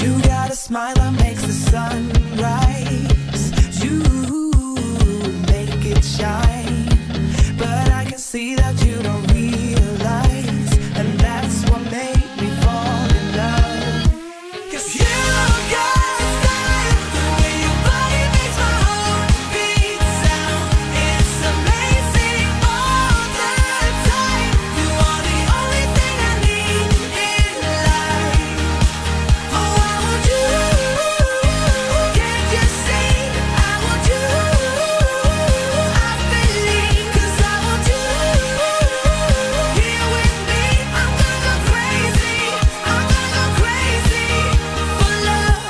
You got a smile that makes the sun rise. You make it shine. But I can see that you don't realize, and that's what made me fall in love. 'Cause you got style, the way your body makes my heart beat sound. It's amazing all the time. You are the only thing I need in life. Oh, I want you. Can't you see? I want you. I believe, 'cause I want you. Here with me, I'm gonna go crazy. I'm gonna go crazy for love.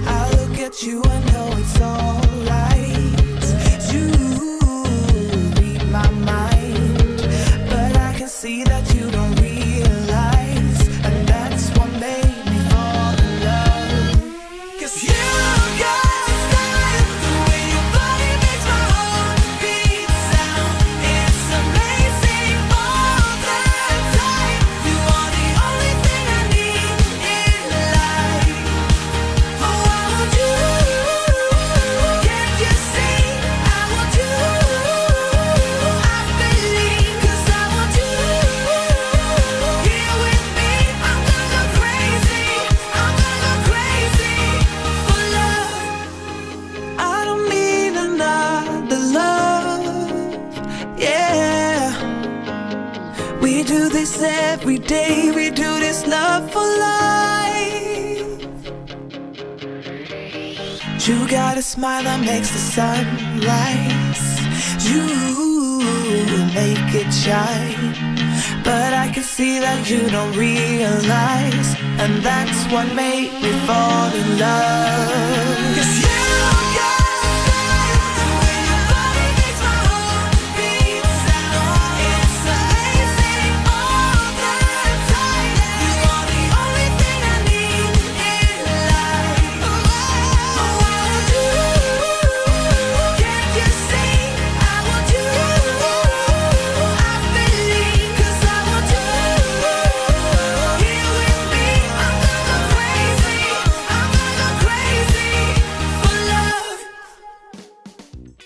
I look at you, I know it's alright. You read my mind, but I can see that you don't realize, and that's what made me fall in love. 'Cause you got style, the way your body makes my heart beat sound. It's amazing all the time. You are the only thing I need in life. Oh, I want you. Can't you see? I want you. I believe, 'cause I want you. Here with me, I'm gonna go crazy. I'm gonna go crazy for love. I don't need another love. Yeah. We do this every day. We do this love for life. You got a smile that makes the sun rise. You make it shine. But I can see that you don't realize, and that's what made me fall in love. 'Cause you got style, the way your body makes my heart beat sound. It's amazing all the time. You are the only thing I need in life. Oh, I want you. Can't you see? I want you. I believe, 'cause I want you. Here with me, I'm gonna go crazy. I'm gonna go crazy for love.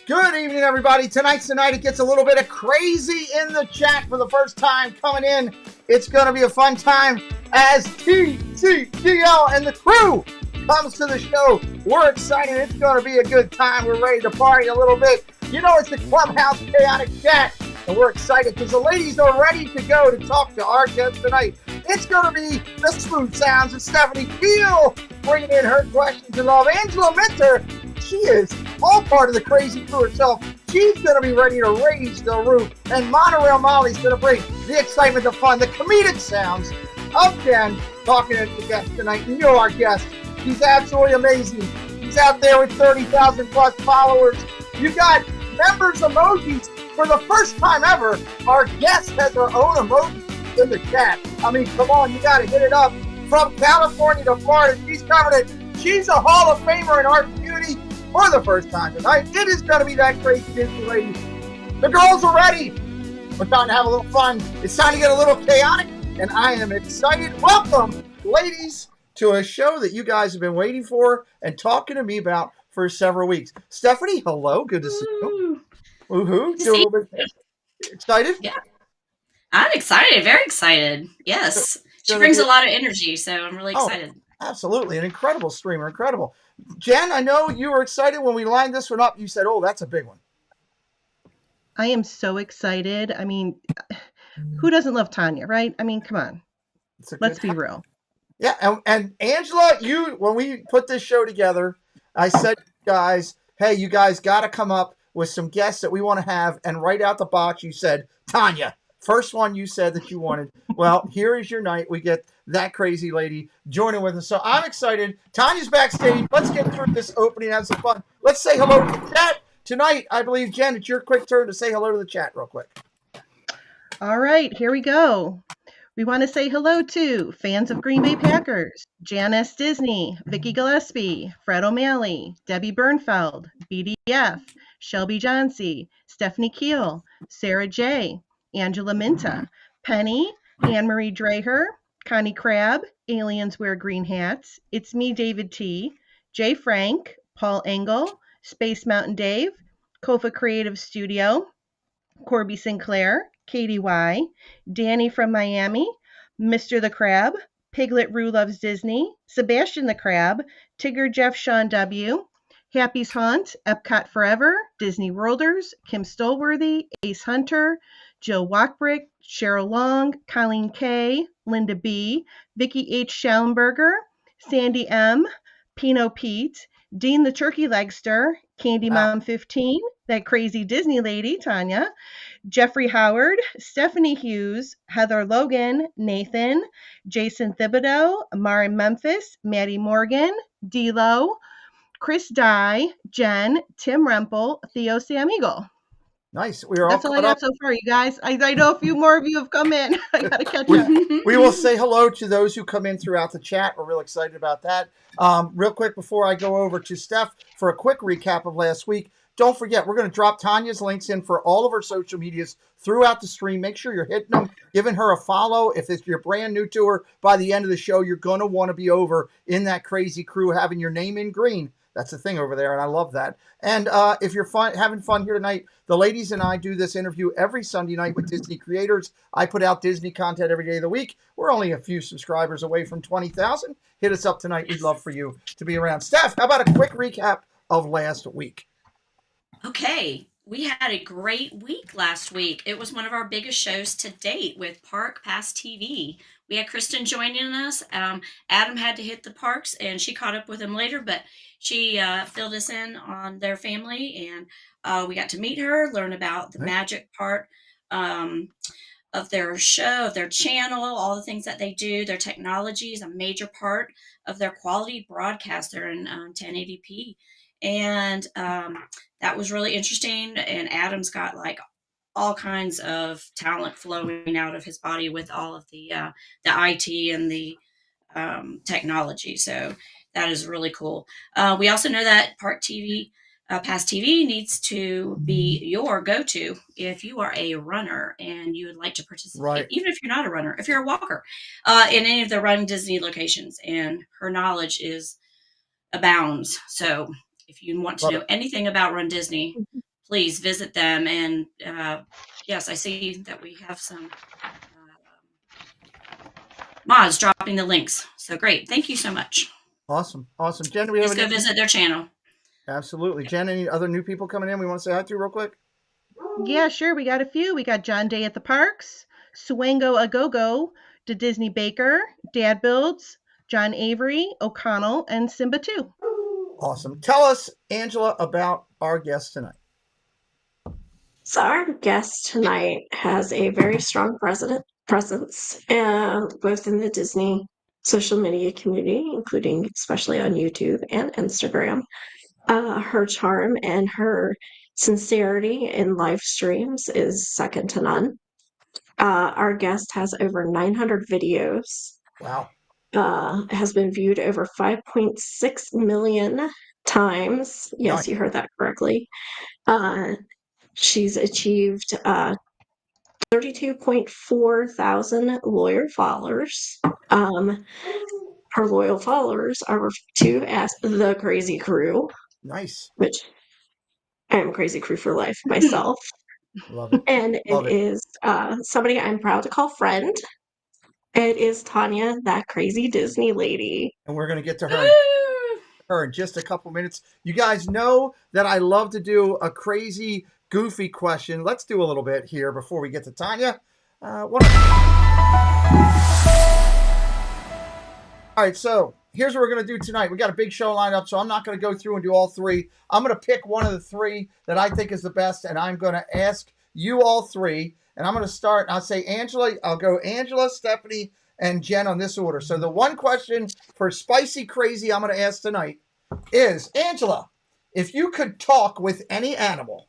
Good evening, everybody. Tonight's the night it gets a little bit of crazy in the chat for the first time coming in. It's going to be a fun time as TCGL and the crew comes to the show. We're excited. It's going to be a good time. We're ready to party a little bit. You know, it's the Clubhouse Chaotic Chat, and we're excited because the ladies are ready to go to talk to our guests tonight. It's going to be the smooth sounds of Stephanie Kiel bringing in her questions and love. Angela Minter, she is all part of the crazy crew herself. She's going to be ready to raise the roof. And Monorail Mollie's going to bring the excitement, the fun, the comedic sounds of Jen talking to the guest tonight. And you're our guest. He's absolutely amazing. He's out there with 30,000 plus followers. You got members emojis. For the first time ever, our guest has her own emoji in the chat. I mean, come on, you got to hit it up. From California to Florida, she's covered it. She's a Hall of Famer in art and beauty for the first time tonight. It is going to be that crazy Disney lady. The girls are ready. We're trying to have a little fun. It's time to get a little chaotic, and I am excited. Welcome, ladies, to a show that you guys have been waiting for and talking to me about for several weeks. Stephanie, hello. Good to see you. Woohoo. To Feel a see little bit excited? Yeah, I'm excited. Very excited. Yes. She brings a lot of energy, so I'm really excited. Absolutely. An incredible streamer. Incredible. Jen, I know you were excited when we lined this one up. You said, oh, that's a big one. I am so excited. I mean, who doesn't love Tanya, right? I mean, come on. Let's be real. Yeah. And Angela, when we put this show together, I said, guys, hey, you guys got to come up with some guests that we want to have. And right out the box, you said, Tanya. First one you said that you wanted. Well, here is your night. We get that crazy lady joining with us. So I'm excited. Tanya's backstage. Let's get through this opening and have some fun. Let's say hello to the chat. Tonight, I believe, Jen, it's your quick turn to say hello to the chat real quick. All right, here we go. We want to say hello to fans of Green Bay Packers, Janice Disney, Vicky Gillespie, Fred O'Malley, Debbie Bernfeld, BDF, Shelby Johnsey, Stephanie Kiel, Sarah J., Angela Minta, Penny, Anne-Marie Dreher, Connie Crabb, Aliens Wear Green Hats, It's Me, David T., Jay Frank, Paul Engel, Space Mountain Dave, Kofa Creative Studio, Corby Sinclair, Katie Y., Danny from Miami, Mr. the Crab, Piglet Rue Loves Disney, Sebastian the Crab, Tigger Jeff Sean W., Happy's Haunt, Epcot Forever, Disney Worlders, Kim Stolworthy, Ace Hunter, Jill Walkbrick, Cheryl Long, Colleen K., Linda B., Vicki H. Schallenberger, Sandy M., Pino Pete, Dean the Turkey Legster, Candy Mom 15, that crazy Disney lady, Tanya, Jeffrey Howard, Stephanie Hughes, Heather Logan, Nathan, Jason Thibodeau, Mara Memphis, Maddie Morgan, D'Lo, Chris Dye, Jen, Tim Rempel, Theo Samigel. Nice. We are That's all I got so far, you guys. I know a few more of you have come in. I got to catch up. We will say hello to those who come in throughout the chat. We're real excited about that. Real quick, before I go over to Steph for a quick recap of last week, don't forget, we're going to drop Tanya's links in for all of her social medias throughout the stream. Make sure you're hitting them, giving her a follow. If you're brand new to her, by the end of the show, you're going to want to be over in that crazy crew having your name in green. That's the thing over there, and I love that. And if you're having fun here tonight, the ladies and I do this interview every Sunday night with Disney creators. I put out Disney content every day of the week. We're only a few subscribers away from 20,000. Hit us up tonight. We'd love for you to be around. Steph, how about a quick recap of last week? Okay. We had a great week last week. It was one of our biggest shows to date with Park Pass TV. We had Kristen joining us. Adam had to hit the parks, and she caught up with him later, but she filled us in on their family, and we got to meet her, learn about the magic part of their show, of their channel, all the things that they do. Their technology is a major part of their quality broadcast. They're in 1080p. And that was really interesting. And Adam's got like all kinds of talent flowing out of his body with all of the IT and the technology. So that is really cool. We also know that Park TV, Pass TV needs to be your go-to if you are a runner and you would like to participate, Right. Even if you're not a runner, if you're a walker, in any of the Run Disney locations. And her knowledge abounds. So if you want to know anything about Run Disney, please visit them. And yes, I see that we have some mods dropping the links. So great. Thank you so much. Awesome. Jen, Let's go visit their channel. Absolutely. Jen, any other new people coming in we want to say hi to real quick? Yeah, sure. We got a few. We got John Day at the Parks, Swango Agogo, the Disney Baker, Dad Builds, John Avery, O'Connell, and Simba 2. Awesome. Tell us, Angela, about our guest tonight. So our guest tonight has a very strong presence, both in the Disney social media community, including especially on YouTube and Instagram. Her charm and her sincerity in live streams is second to none. Our guest has over 900 videos. Wow. Has been viewed over 5.6 million times. Yes, nice. You heard that correctly. She's achieved 32.4 thousand loyal followers. Her loyal followers are referred to as the Crazy Crew. Nice. Which I am Crazy Crew for life myself. Love it. And it is somebody I'm proud to call friend. It is Tanya, that crazy Disney lady. And we're going to get to her in just a couple minutes. You guys know that I love to do a crazy, goofy question. Let's do a little bit here before we get to Tanya. All right, so here's what we're going to do tonight. We got a big show lined up, so I'm not going to go through and do all three. I'm going to pick one of the three that I think is the best, and I'm going to ask you all three. And I'm going to start. I'll say Angela. I'll go Angela, Stephanie, and Jen on this order. So the one question for Spicy Crazy I'm going to ask tonight is, Angela, if you could talk with any animal,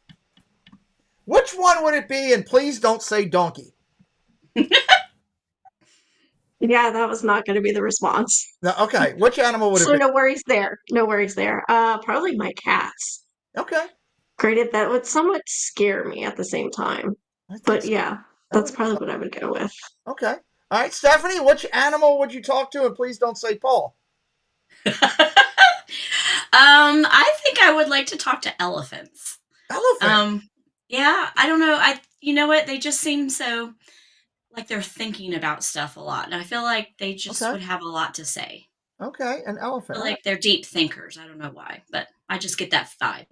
which one would it be? And please don't say donkey. Yeah, that was not going to be the response. No, okay, which animal would it be? So no worries there. No worries there. Probably my cats. Okay. Graded, that would somewhat scare me at the same time. I think But so. yeah, That that's would be probably fun. what I would go with. Okay. All right, Stephanie, which animal would you talk to? And please don't say Paul. I think I would like to talk to elephants. Elephant. Yeah, I don't know. You know what? They just seem so like they're thinking about stuff a lot, and I feel like they just Okay. would have a lot to say. Okay. An I elephant. feel All right. like they're deep thinkers. I don't know why, but I just get that vibe.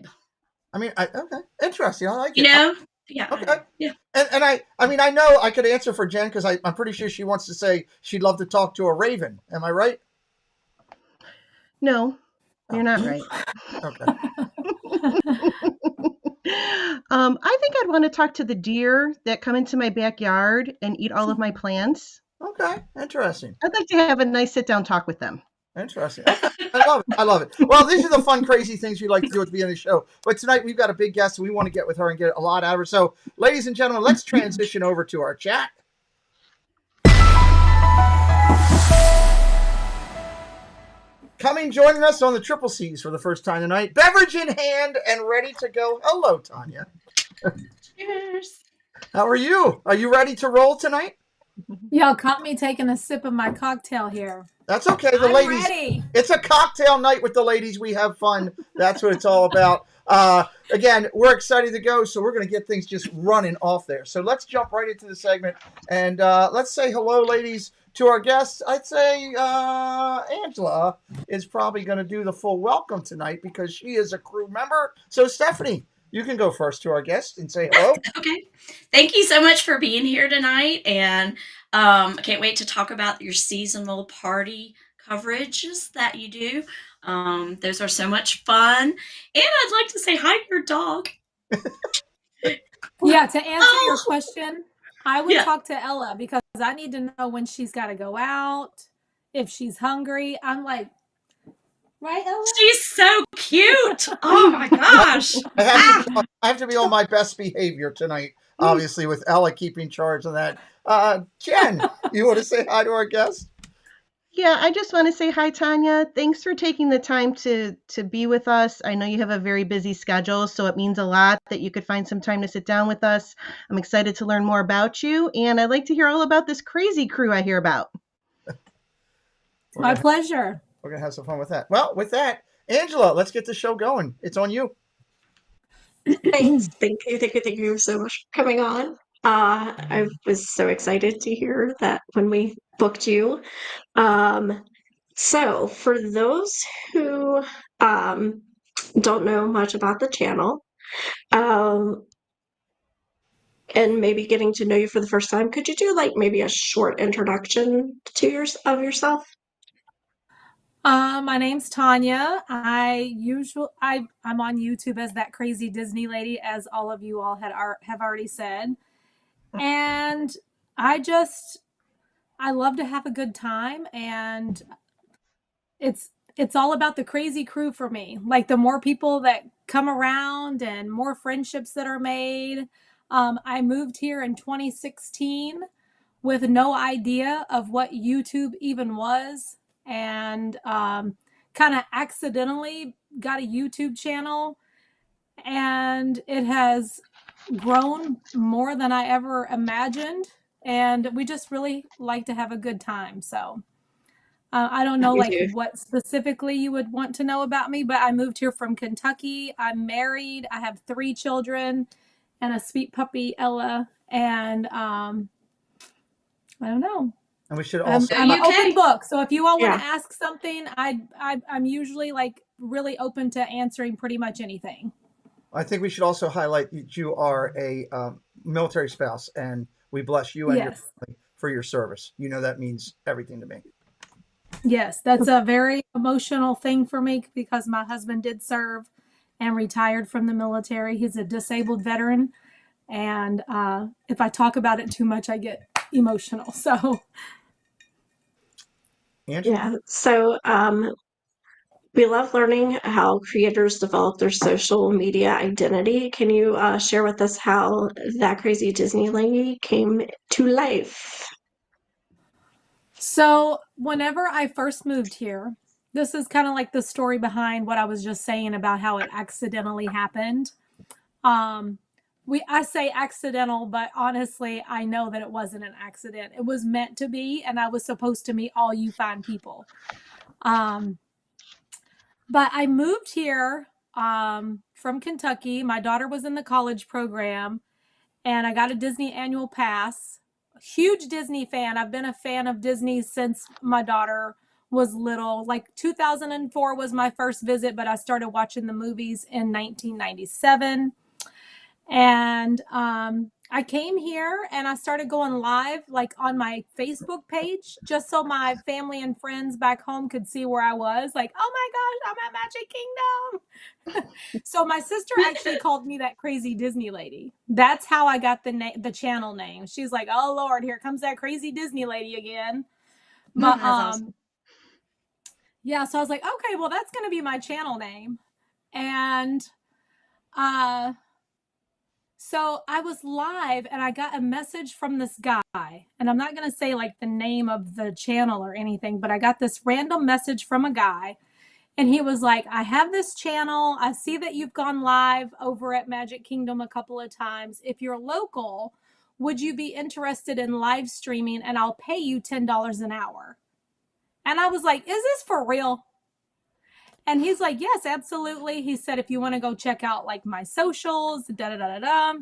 I mean, okay. Interesting. I like You it. know? Yeah, I don't Okay. know. Yeah. And I mean, I know I could answer for Jen because I'm pretty sure she wants to say she'd love to talk to a raven. Am I right? No, you're Oh, not right. okay. I think I'd want to talk to the deer that come into my backyard and eat all of my plants. Okay. Interesting. I'd like to have a nice sit down talk with them. Interesting. Okay. I love it. I love it. Well, these are the fun, crazy things we like to do at the beginning of the show. But tonight we've got a big guest and we want to get with her and get a lot out of her. So, ladies and gentlemen, let's transition over to our chat. Coming, joining us on the Triple C's for the first time tonight, beverage in hand and ready to go. Hello, Tanya. Cheers. How are you? Are you ready to roll tonight? Y'all caught me taking a sip of my cocktail here. That's okay. The I'm ladies. ready. It's a cocktail night with the ladies. We have fun. That's what it's all about. Again, we're excited to go, so we're going to get things just running off there. So let's jump right into the segment and let's say hello, ladies, to our guests. I'd say Angela is probably going to do the full welcome tonight because she is a crew member. So Stephanie, you can go first to our guest and say hello. Okay. Thank you so much for being here tonight. And I can't wait to talk about your seasonal party coverages that you do. Those are so much fun. And I'd like to say hi to your dog. Yeah, to answer your Oh, question, I would yeah. talk to Ella because I need to know when she's got to go out, if she's hungry. I'm like, right, Ella? She's so cute. Oh my gosh. I have to be on my best behavior tonight, obviously, with Ella keeping charge of that. Jen, you want to say hi to our guest? Yeah, I just want to say hi, Tanya. Thanks for taking the time to be with us. I know you have a very busy schedule, so it means a lot that you could find some time to sit down with us. I'm excited to learn more about you, and I'd like to hear all about this crazy crew I hear about. My pleasure. We're going to have some fun with that. Well, with that, Angela, let's get the show going. It's on you. Thanks. Thank you so much for coming on. I was so excited to hear that when we booked you. So for those who don't know much about the channel, um, and maybe getting to know you for the first time, could you do like maybe a short introduction to yourself? My name's Tanya. I'm on YouTube as that crazy Disney lady, as all of you all have already said. And I love to have a good time, and it's all about the crazy crew for me. Like the more people that come around and more friendships that are made. I moved here in 2016 with no idea of what YouTube even was, and kind of accidentally got a YouTube channel, and it has grown more than I ever imagined. And we just really like to have a good time. So I don't know We like do. what specifically you would want to know about me, but I moved here from Kentucky. I'm married. I have 3 children and a sweet puppy, Ella. And I don't know. And we should I'm also. an UK. open book. So if you all want Yeah. to ask something, I'm usually like really open to answering pretty much anything. I think we should also highlight that you are a military spouse, and we bless you and your Yes. family for your service. You know that means everything to me. Yes, that's a very emotional thing for me because my husband did serve and retired from the military. He's a disabled veteran. And if I talk about it too much, I get emotional. So, Angela? Yeah. So we love learning how creators develop their social media identity. Can you share with us how that crazy Disney lady came to life? so whenever I first moved here, this is kind of like the story behind what I was just saying about how it accidentally happened. I say accidental, but honestly, I know that it wasn't an accident. It was meant to be, and I was supposed to meet all you fine people. But I moved here from Kentucky. My daughter was in the college program, and I got a Disney annual pass. Huge Disney fan. I've been a fan of Disney since my daughter was little. Like 2004 was my first visit, but I started watching the movies in 1997. And I came here and I started going live like on my Facebook page just so my family and friends back home could see where I was. Like, oh my gosh, I'm at Magic Kingdom. So my sister actually called me that crazy Disney lady. That's how I got the channel name. She's like, oh Lord, here comes that crazy Disney lady again. But That's awesome. yeah, so I was like, okay, well that's gonna be my channel name. And so I was live and I got a message from this guy, and I'm not going to say like the name of the channel or anything, but I got this random message from a guy, and he was like, I have this channel. I see that you've gone live over at Magic Kingdom a couple of times. If you're local, would you be interested in live streaming, and I'll pay you $10 an hour? And I was like, is this for real? And he's like, yes, absolutely. He said, if you want to go check out like my socials, da da da da da.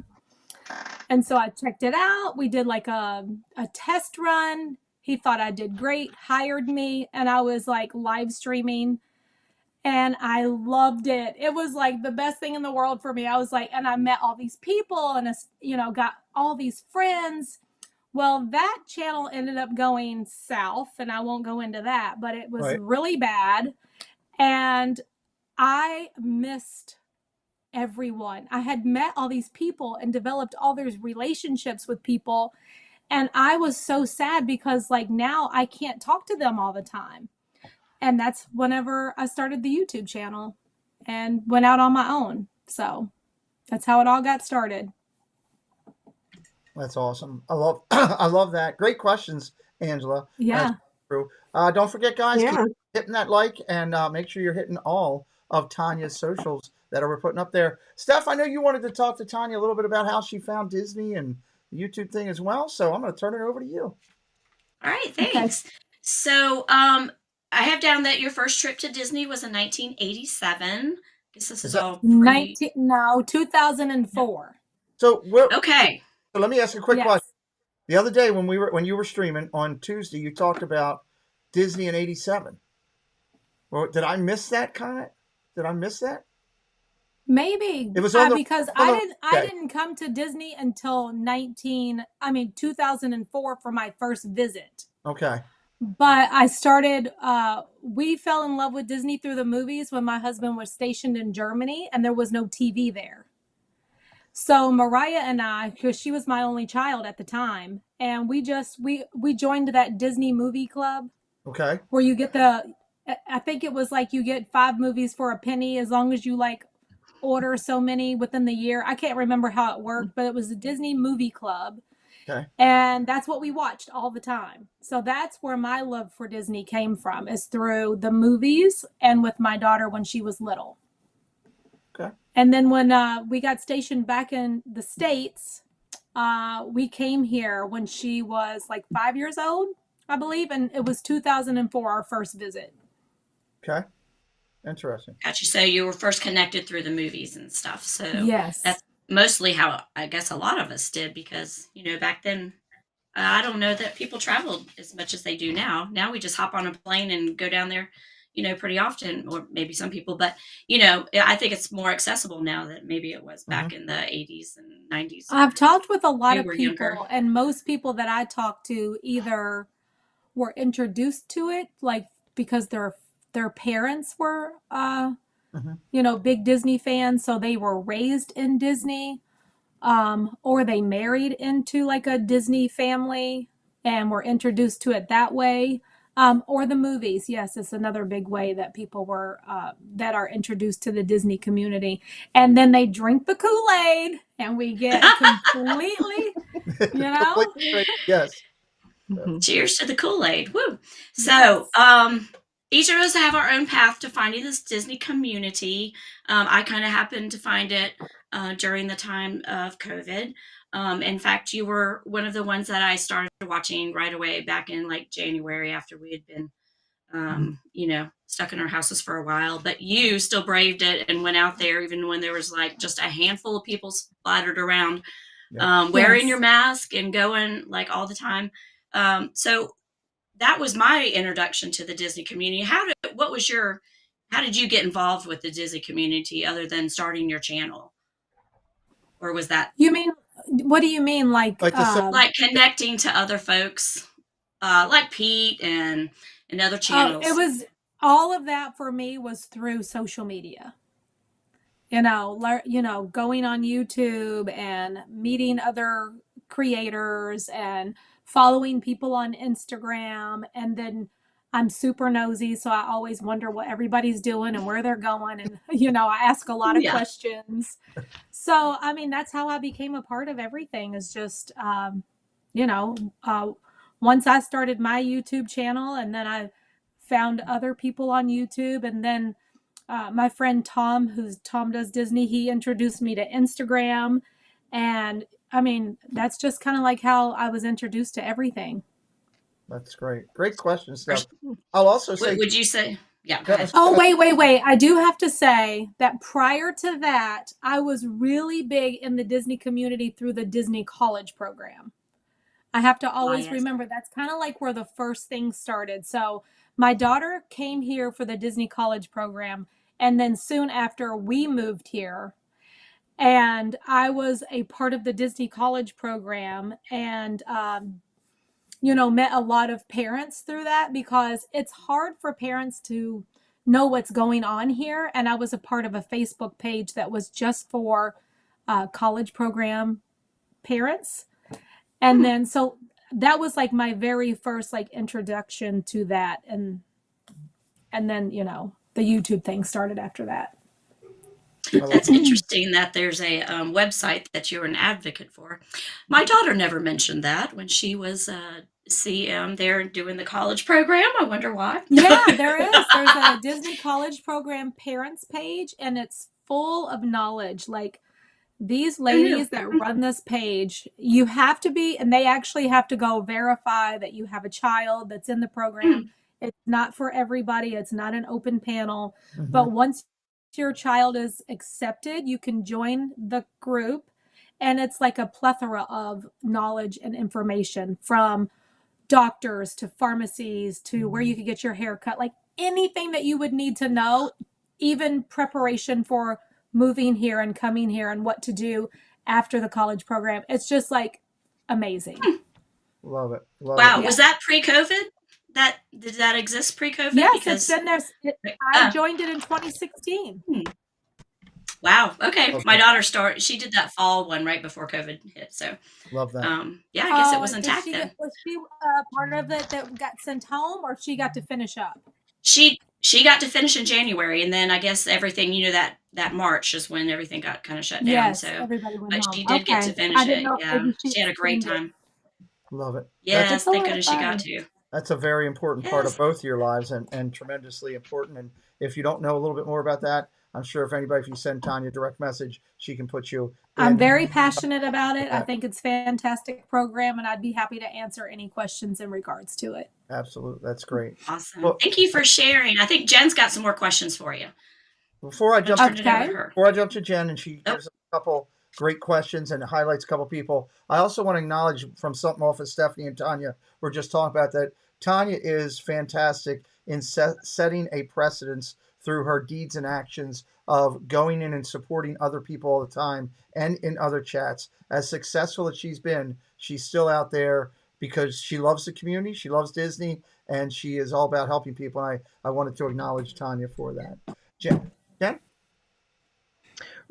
And so I checked it out. We did like a test run. He thought I did great, hired me, and I was like live streaming. And I loved it. It was like the best thing in the world for me. I was like, and I met all these people and, got all these friends. Well, that channel ended up going south, and I won't go into that, but it was really bad. And I missed everyone. I had met all these people and developed all these relationships with people. And I was so sad because like now I can't talk to them all the time. And that's whenever I started the YouTube channel and went out on my own. So that's how it all got started. That's awesome. I love I love that. Great questions, Angela. Yeah. Don't forget, guys, Yeah. keep hitting that like and make sure you're hitting all of Tanya's socials that we're putting up there. Steph, I know you wanted to talk to Tanya a little bit about how she found Disney and the YouTube thing as well, so I'm going to turn it over to you. All right, thanks. Okay. So I have down that your first trip to Disney was in 1987. I guess this is all pre... 2004. So okay. So let me ask you a quick question. The other day when you were streaming on Tuesday, you talked about Disney in '87. Well, did I miss that comment? Did I miss that? Maybe it was because I didn't come to Disney until 2004 for my first visit. Okay. But I started. We fell in love with Disney through the movies when my husband was stationed in Germany, and there was no TV there. So Mariah and I, because she was my only child at the time, and we joined that Disney movie club. Okay. Where you get I think it was like you get 5 movies for a penny as long as you like order so many within the year. I can't remember how it worked, but it was a Disney movie club. Okay. And that's what we watched all the time. So that's where my love for Disney came from, is through the movies and with my daughter when she was little. Okay. And then when we got stationed back in the States, we came here when she was like 5 years old, I believe. And it was 2004, our first visit. Okay. Interesting. Gotcha. So you were first connected through the movies and stuff. So yes, that's mostly how I guess a lot of us did, because, back then, I don't know that people traveled as much as they do now. Now we just hop on a plane and go down there, pretty often, or maybe some people, but, I think it's more accessible now than maybe it was back in the 80s and 90s. I've talked with a lot of people, younger. And most people that I talked to either were introduced to it, like because their parents were, big Disney fans, so they were raised in Disney, or they married into like a Disney family and were introduced to it that way. Or the movies. Yes, it's another big way that people were that are introduced to the Disney community. And then they drink the Kool-Aid and we get completely, Yes. Cheers to the Kool-Aid. Woo. So, each of us have our own path to finding this Disney community. I kind of happened to find it during the time of COVID. In fact, you were one of the ones that I started watching right away back in like January after we had been, stuck in our houses for a while. But you still braved it and went out there even when there was like just a handful of people splattered around, wearing your Yes. mask and going like all the time. So that was my introduction to the Disney community. How did you get involved with the Disney community other than starting your channel? Or was that You mean, what do you mean? Like, Like the like connecting to other folks, like Pete and other oh, it channels? was all of that for me was through social media. Going on YouTube and meeting other creators and following people on Instagram. And then I'm super nosy, so I always wonder what everybody's doing and where they're going. And, I ask a lot of Yeah. questions. So, I mean, that's how I became a part of everything is just, you know, uh, once I started my YouTube channel and then I found other people on YouTube and then my friend Tom does Disney, he introduced me to Instagram. And I mean, that's just kind of like how I was introduced to everything. That's great. Great question, Steph. I'll also say, Would you say? Yeah, go Yeah, ahead. Oh, wait. I do have to say that prior to that, I was really big in the Disney community through the Disney College program. I have to always Yes. remember that's kind of like where the first thing started. So my daughter came here for the Disney College program, and then soon after we moved here, and I was a part of the Disney College program, and met a lot of parents through that because it's hard for parents to know what's going on here. And I was a part of a Facebook page that was just for college program parents. And then so that was like my very first like introduction to that. And then, the YouTube thing started after that. That's interesting that there's a website that you're an advocate for. My daughter never mentioned that when she was there doing the college program. I wonder why. Yeah, there is. There's a Disney College program parents page, and it's full of knowledge. Like these ladies that run this page, you have to be, and they actually have to go verify that you have a child that's in the program. It's not for everybody. It's not an open panel. But once your child is accepted, you can join the group. And it's like a plethora of knowledge and information from doctors to pharmacies to where you could get your hair cut, like anything that you would need to know, even preparation for moving here and coming here and what to do after the college program. It's just like amazing. Love it. Wow, It. was that pre-COVID? Did that exist pre-COVID? Yes, Because it's been there. I joined it in 2016. Wow. Okay. My daughter she did that fall one right before COVID hit. So Love that. yeah, I guess it was intact Was then. she part of it that got sent home, or she got to finish up? She got to finish in January, and then I guess everything, that March is when everything got kind of shut down. Yes, So everybody went but home. she did get to finish I didn't it. know Yeah. maybe She had a great extended. time. Love it. Yes, That's a thank lot goodness of she got fun. to. That's a very important part of Yes. both your lives and tremendously important. And if you don't know a little bit more about that, I'm sure if you send Tanya a direct message, she can put you in. I'm very passionate about it. I think it's a fantastic program, and I'd be happy to answer any questions in regards to it. Absolutely. That's great. Awesome. Well, Thank you for sharing. I think Jen's got some more questions for you. Before I jump Turn it over to her. Before I jump to Jen and she gives a couple great questions and highlights a couple people, I also want to acknowledge from something off of Stephanie and Tanya we're just talking about that Tanya is fantastic in setting a precedence through her deeds and actions of going in and supporting other people all the time and in other chats. As successful as she's been, she's still out there because she loves the community, she loves Disney, and she is all about helping people. And I wanted to acknowledge Tanya for that. Jen?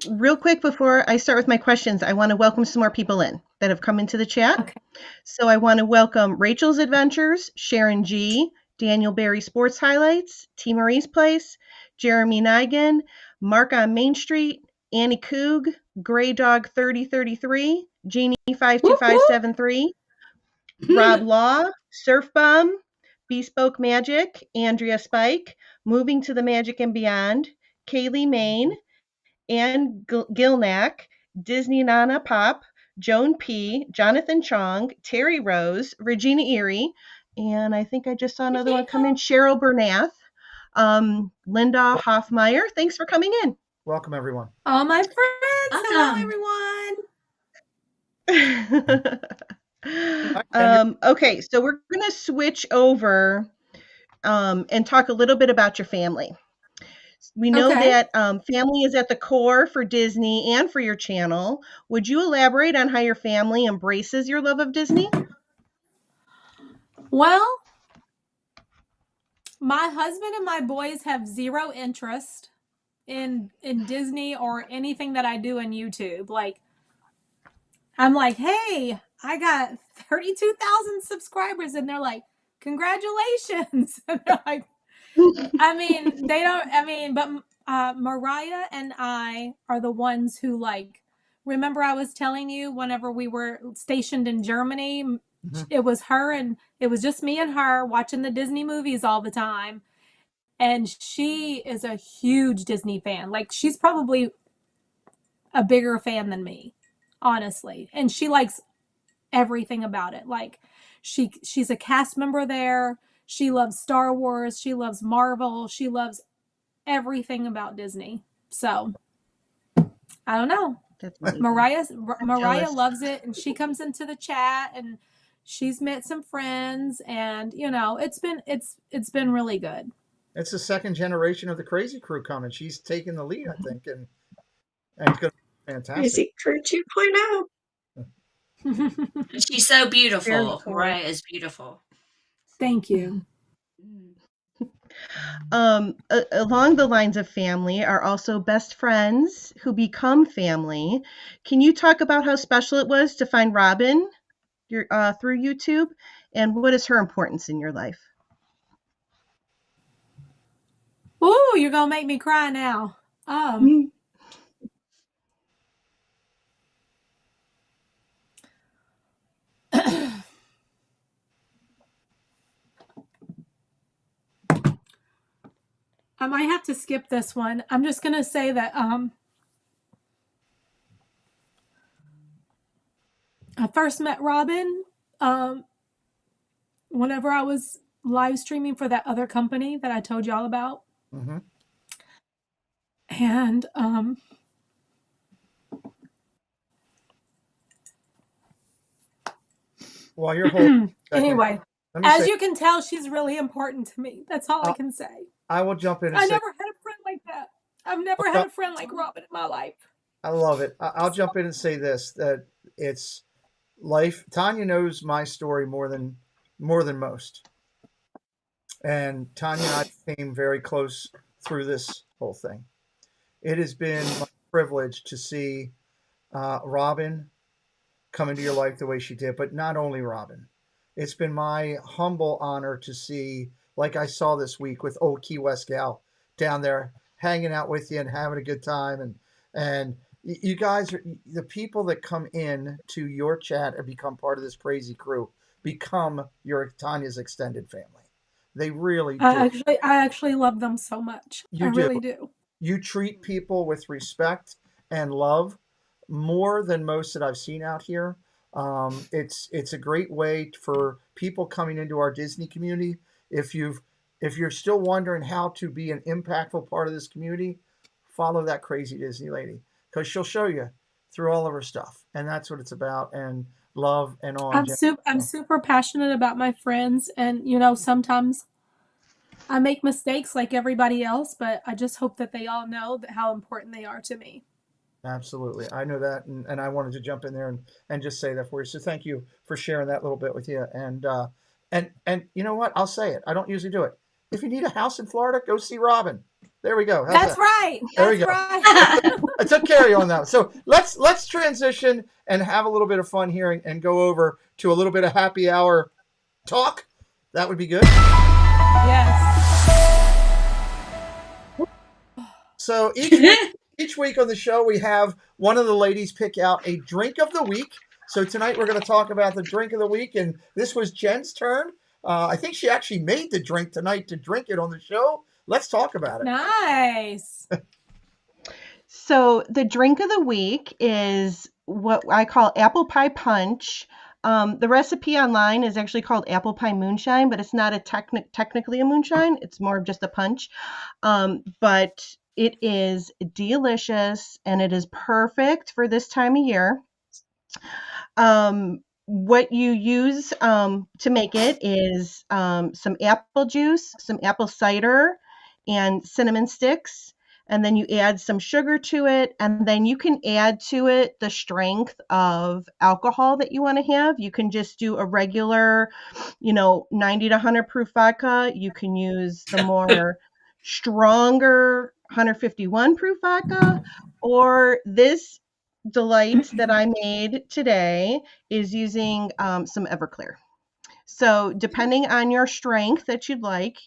Real quick before I start with my questions, I want to welcome some more people in that have come into the chat. Okay. So I want to welcome Rachel's Adventures, Sharon G, Daniel Berry Sports Highlights, T. Marie's Place, Jeremy Nigan, Mark on Main Street, Annie Coog, Gray Dog 3033, Jeannie 52573, Rob Law, Surf Bomb, Bespoke Magic, Andrea Spike, Moving to the Magic and Beyond, Kaylee Main, Ann Gilnack, Disney Nana Pop, Joan P., Jonathan Chong, Terry Rose, Regina Erie, and I think I just saw another one come in, Cheryl Bernath, Linda Hoffmeyer. Thanks for coming in. Welcome, everyone. All my friends. Hello, everyone. Okay, so we're going to switch over and talk a little bit about your family. We know that family is at the core for Disney and for your channel. Would you elaborate on how your family embraces your love of Disney? Well, my husband and my boys have zero interest in Disney or anything that I do on YouTube. Like, I'm like, hey, I got 32,000 subscribers, and they're like, congratulations. And they're like, I mean, they don't. I mean, but Mariah and I are the ones who, like, remember I was telling you whenever we were stationed in Germany, it was her and it was just me and her watching the Disney movies all the time. And she is a huge Disney fan. Like, she's probably a bigger fan than me, honestly. And she likes everything about it. Like, she's a cast member there. She loves Star Wars. She loves Marvel. She loves everything about Disney. So, I don't know. Mariah loves it, and she comes into the chat, and she's met some friends, and you know, it's been really good. It's the second generation of the Crazy Crew coming. She's taking the lead, I think, and it's going to be fantastic. Crazy Crew 2.0. She's so beautiful. Mariah is beautiful. Thank you. Along the lines of family are also best friends who become family. Can you talk about how special it was to find Robin through YouTube, and what is her importance in your life? Ooh, you're gonna make me cry now. I might have to skip this one. I'm just gonna say that I first met Robin whenever I was live streaming for that other company that I told y'all about. Mm-hmm. And while you're holding anyway, as you can tell, she's really important to me. That's all I can say. I will jump in and I say, never had a friend like that. I've never had a friend like Robin in my life. I love it. I'll jump in and say this, that it's life. Tanya knows my story more than most. And Tanya and I became very close through this whole thing. It has been my privilege to see Robin come into your life the way she did, but not only Robin. It's been my humble honor to see, like I saw this week with old Key West gal down there hanging out with you and having a good time. And you guys are the people that come in to your chat and become part of this crazy crew, become your Tanya's extended family. They really do. I actually love them so much. I really do. You treat people with respect and love more than most that I've seen out here. It's a great way for people coming into our Disney community. If you're still wondering how to be an impactful part of this community, follow that crazy Disney lady, because she'll show you through all of her stuff, and that's what it's about. And love and all. I'm super passionate about my friends, and you know, sometimes I make mistakes like everybody else, but I just hope that they all know how important they are to me. Absolutely. I know that. And I wanted to jump in there and just say that for you. So thank you for sharing that little bit with you. And you know what? I'll say it. I don't usually do it. If you need a house in Florida, go see Robin. There we go. That's right. There we go. Right. I took care of you on that. So let's transition and have a little bit of fun here and go over to a little bit of happy hour talk. That would be good. Yes. So each week on the show, we have one of the ladies pick out a drink of the week. So tonight we're going to talk about the drink of the week, and this was Jen's turn. I think she actually made the drink tonight to drink it on the show. Let's talk about it. Nice. So the drink of the week is what I call apple pie punch. The recipe online is actually called apple pie moonshine, but it's not a technically a moonshine. It's more of just a punch. But it is delicious and it is perfect for this time of year. What you use to make it is some apple juice, some apple cider, and cinnamon sticks. And then you add some sugar to it. And then you can add to it the strength of alcohol that you want to have. You can just do a regular, 90 to 100 proof vodka. You can use the more stronger 151 proof vodka, or this delight that I made today is using some Everclear. So depending on your strength that you'd like,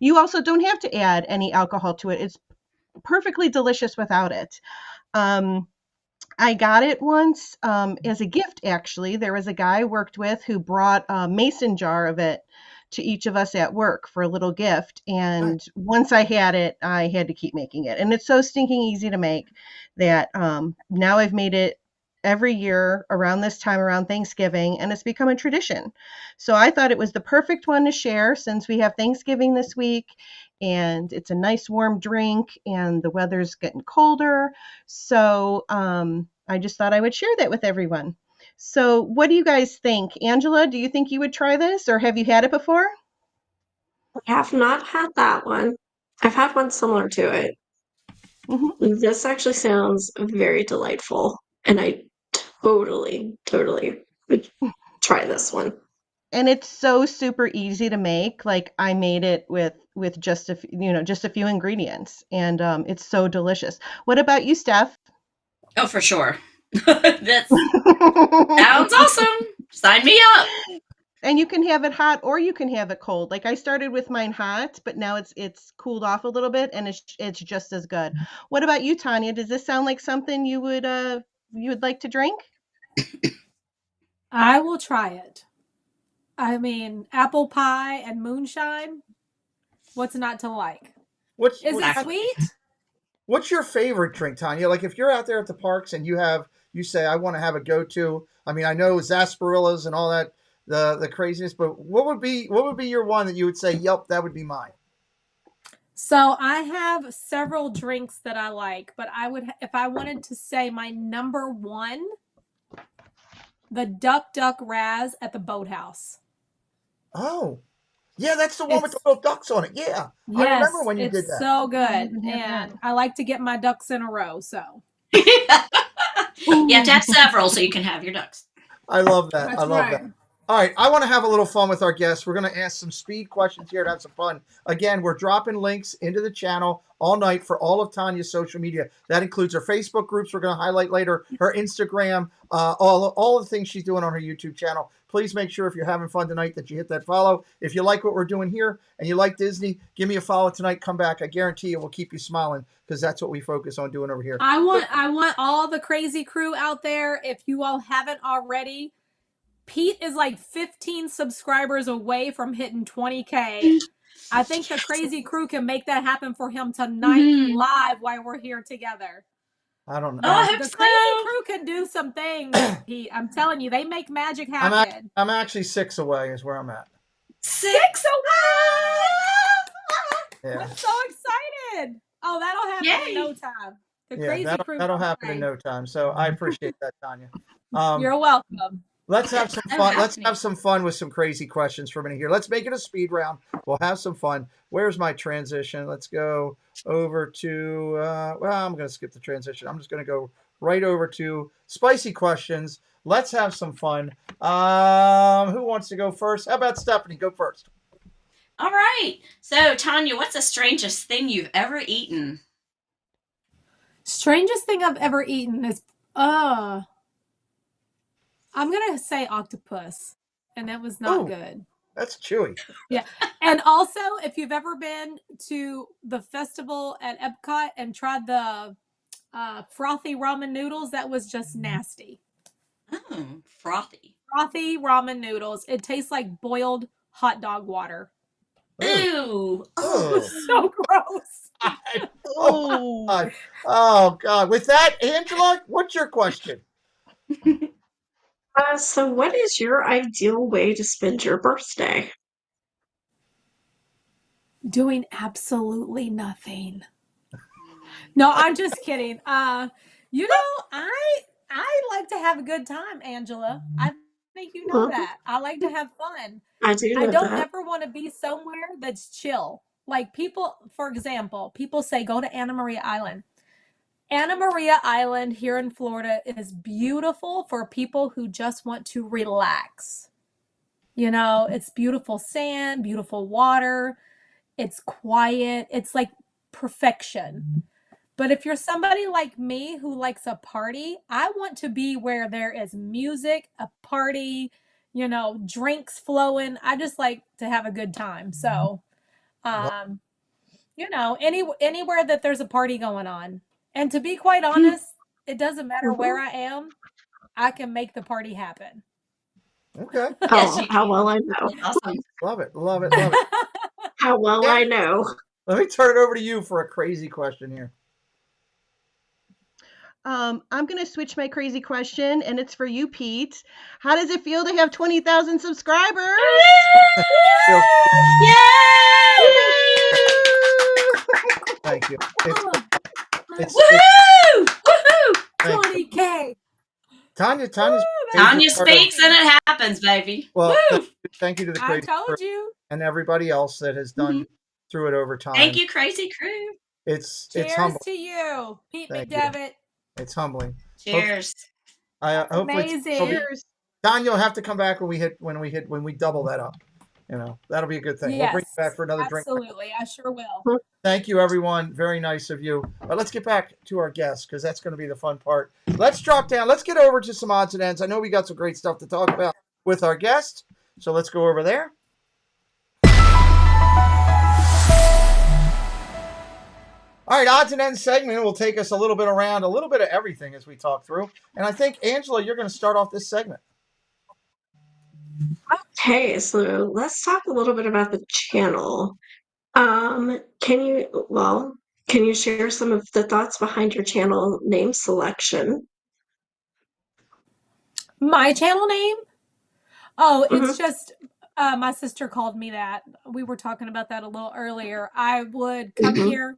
you also don't have to add any alcohol to it. It's perfectly delicious without it. I got it once as a gift, actually. There was a guy I worked with who brought a mason jar of it to each of us at work for a little gift. And once I had it, I had to keep making it. And it's so stinking easy to make that now I've made it every year around this time, around Thanksgiving, and it's become a tradition. So I thought it was the perfect one to share since we have Thanksgiving this week and it's a nice warm drink and the weather's getting colder. So I just thought I would share that with everyone. So what do you guys think? Angela, do you think you would try this or have you had it before? I have not had that one. I've had one similar to it. Mhm. This actually sounds very delightful, and I totally would try this one. And it's so super easy to make. Like I made it with just just a few ingredients, and it's so delicious. What about you, Steph? Oh, for sure. That sounds awesome. Sign me up. And you can have it hot or you can have it cold. Like I started with mine hot, but now it's cooled off a little bit and it's just as good. What about you, Tanya? Does this sound like something you would like to drink? I will try it. I mean, apple pie and moonshine. What's not to like? What's Is it Exactly. sweet? what's your favorite drink, Tanya? Like if you're out there at the parks and you say I want to have a go-to. I mean, I know sarsaparillas and all that the craziness, but what would be your one that you would say, "Yep, that would be mine." So I have several drinks that I like, but if I wanted to say my number one, the Duck Raz at the Boathouse. Oh, yeah, that's the one with the It's little ducks on it. Yeah, I remember Yes, when you did it's that. so I good, haven't had that. and I like to get my ducks in a row. So You have to have several so you can have your ducks. I love that. I that's love that. right. All right, I want to have a little fun with our guests. We're going to ask some speed questions here to have some fun. Again, we're dropping links into the channel all night for all of Tanya's social media. That includes her Facebook groups. We're going to highlight later her Instagram, all the things she's doing on her YouTube channel. Please make sure if you're having fun tonight that you hit that follow. If you like what we're doing here and you like Disney, give me a follow tonight. Come back. I guarantee you we'll keep you smiling because that's what we focus on doing over here. I want all the crazy crew out there. If you all haven't already, Pete is like 15 subscribers away from hitting 20K. I think the crazy crew can make that happen for him tonight live while we're here together. I don't know. Oh, I The hope crazy so. crew can do some things, Pete. I'm telling you, they make magic I'm happen. actually 6 away is where I'm at. 6 Yeah. I'm so excited. Oh, that'll happen in Yay. no time. The Yeah, crazy crew. that'll will happen in play. no time. So I appreciate that, Tanya. You're welcome. Let's have some Oh, fun. Let's happening. have some fun with some crazy questions for a minute here. Let's make it a speed round. We'll have some fun. Where's my transition? Let's go over to. Well, I'm going to skip the transition. I'm just going to go right over to spicy questions. Let's have some fun. Who wants to go first? How about Stephanie? Go first. All right. So, Tanya, what's the strangest thing you've ever eaten? Strangest thing I've ever eaten is I'm gonna say octopus, and it was not Ooh. good. That's chewy. Yeah, and also if you've ever been to the festival at Epcot and tried the frothy ramen noodles, that was just nasty. Oh, frothy. Frothy ramen noodles. It tastes like boiled hot dog water. Ew. Oh. So gross. Oh, God. Oh, God. With that, Angela, what's your question? So what is your ideal way to spend your birthday? Doing absolutely nothing. No, I'm just kidding. I like to have a good time, Angela. I think you know Mhm. that. I like to have fun. I do I know don't that. ever want to be somewhere that's chill. Like people, for example, people say go to Anna Maria Island. Anna Maria Island here in Florida is beautiful for people who just want to relax. It's beautiful sand, beautiful water. It's quiet. It's like perfection. But if you're somebody like me who likes a party, I want to be where there is music, a party, drinks flowing. I just like to have a good time. So, um, anywhere that there's a party going on. And to be quite honest, it doesn't matter where Mhm. I am, I can make the party happen. Okay. Yes, Oh, you how well can. I know. Awesome. Love it. Love it. Love it. How well Yeah. I know. Let me turn it over to you for a crazy question here. I'm going to switch my crazy question, and it's for you, Pete. How does it feel to have 20,000 subscribers? Feels- Yay! Thank you. It's Woohoo! Woohoo! thank you. 20K. Tanya's Tanya speaks and it happens, baby. well, Woo! thank you to the I crazy crew told you. and everybody else that has done through it over time. Thank you, Crazy Crew. It's Cheers humbling. to you, Pete Thank you. McDevitt. It's humbling. Cheers. Hopefully, Amazing. Cheers. Tanya will have to come back when we double that up. That'll be a good thing. We'll bring Yes, you back for another drink. absolutely. I sure will. Thank you, everyone. Very nice of you. But let's get back to our guests because that's going to be the fun part. Let's drop down. Let's get over to some odds and ends. I know we got some great stuff to talk about with our guests. So let's go over there. All right, odds and ends segment will take us a little bit around, a little bit of everything as we talk through. And I think, Angela, you're going to start off this segment. Okay, so let's talk a little bit about the channel. Can you share some of the thoughts behind your channel name selection? My channel name? Oh, it's Mhm. just my sister called me that. We were talking about that a little earlier. I would come Mhm. here.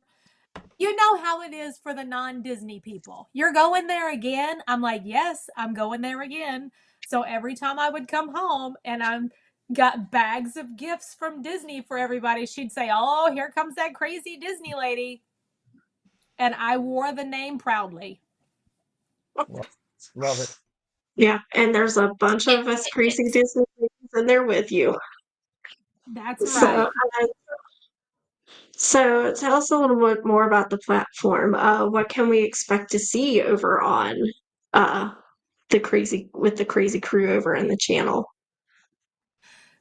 You know how it is for the non-Disney people. You're going there again? I'm like, yes, I'm going there again. So every time I would come home and I'm got bags of gifts from Disney for everybody, she'd say, "Oh, here comes that crazy Disney lady." And I wore the name proudly. Love it. Yeah, and there's a bunch of us crazy Disney ladies in there with you. That's So, right. so tell us a little bit more about the platform. What can we expect to see over on the crazy crew over in the channel?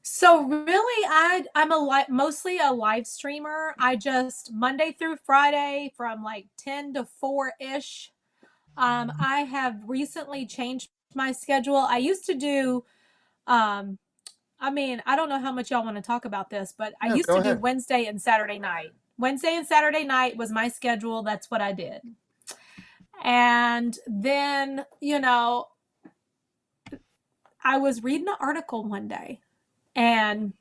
So really, I'm mostly a live streamer. I just Monday through Friday from like 10 to 4 ish. I have recently changed my schedule. I used to do I don't know how much y'all want to talk about this, but I No, used go to do ahead. Wednesday and Saturday night. Wednesday and Saturday night was my schedule. That's what I did. And then, I was reading an article one day, and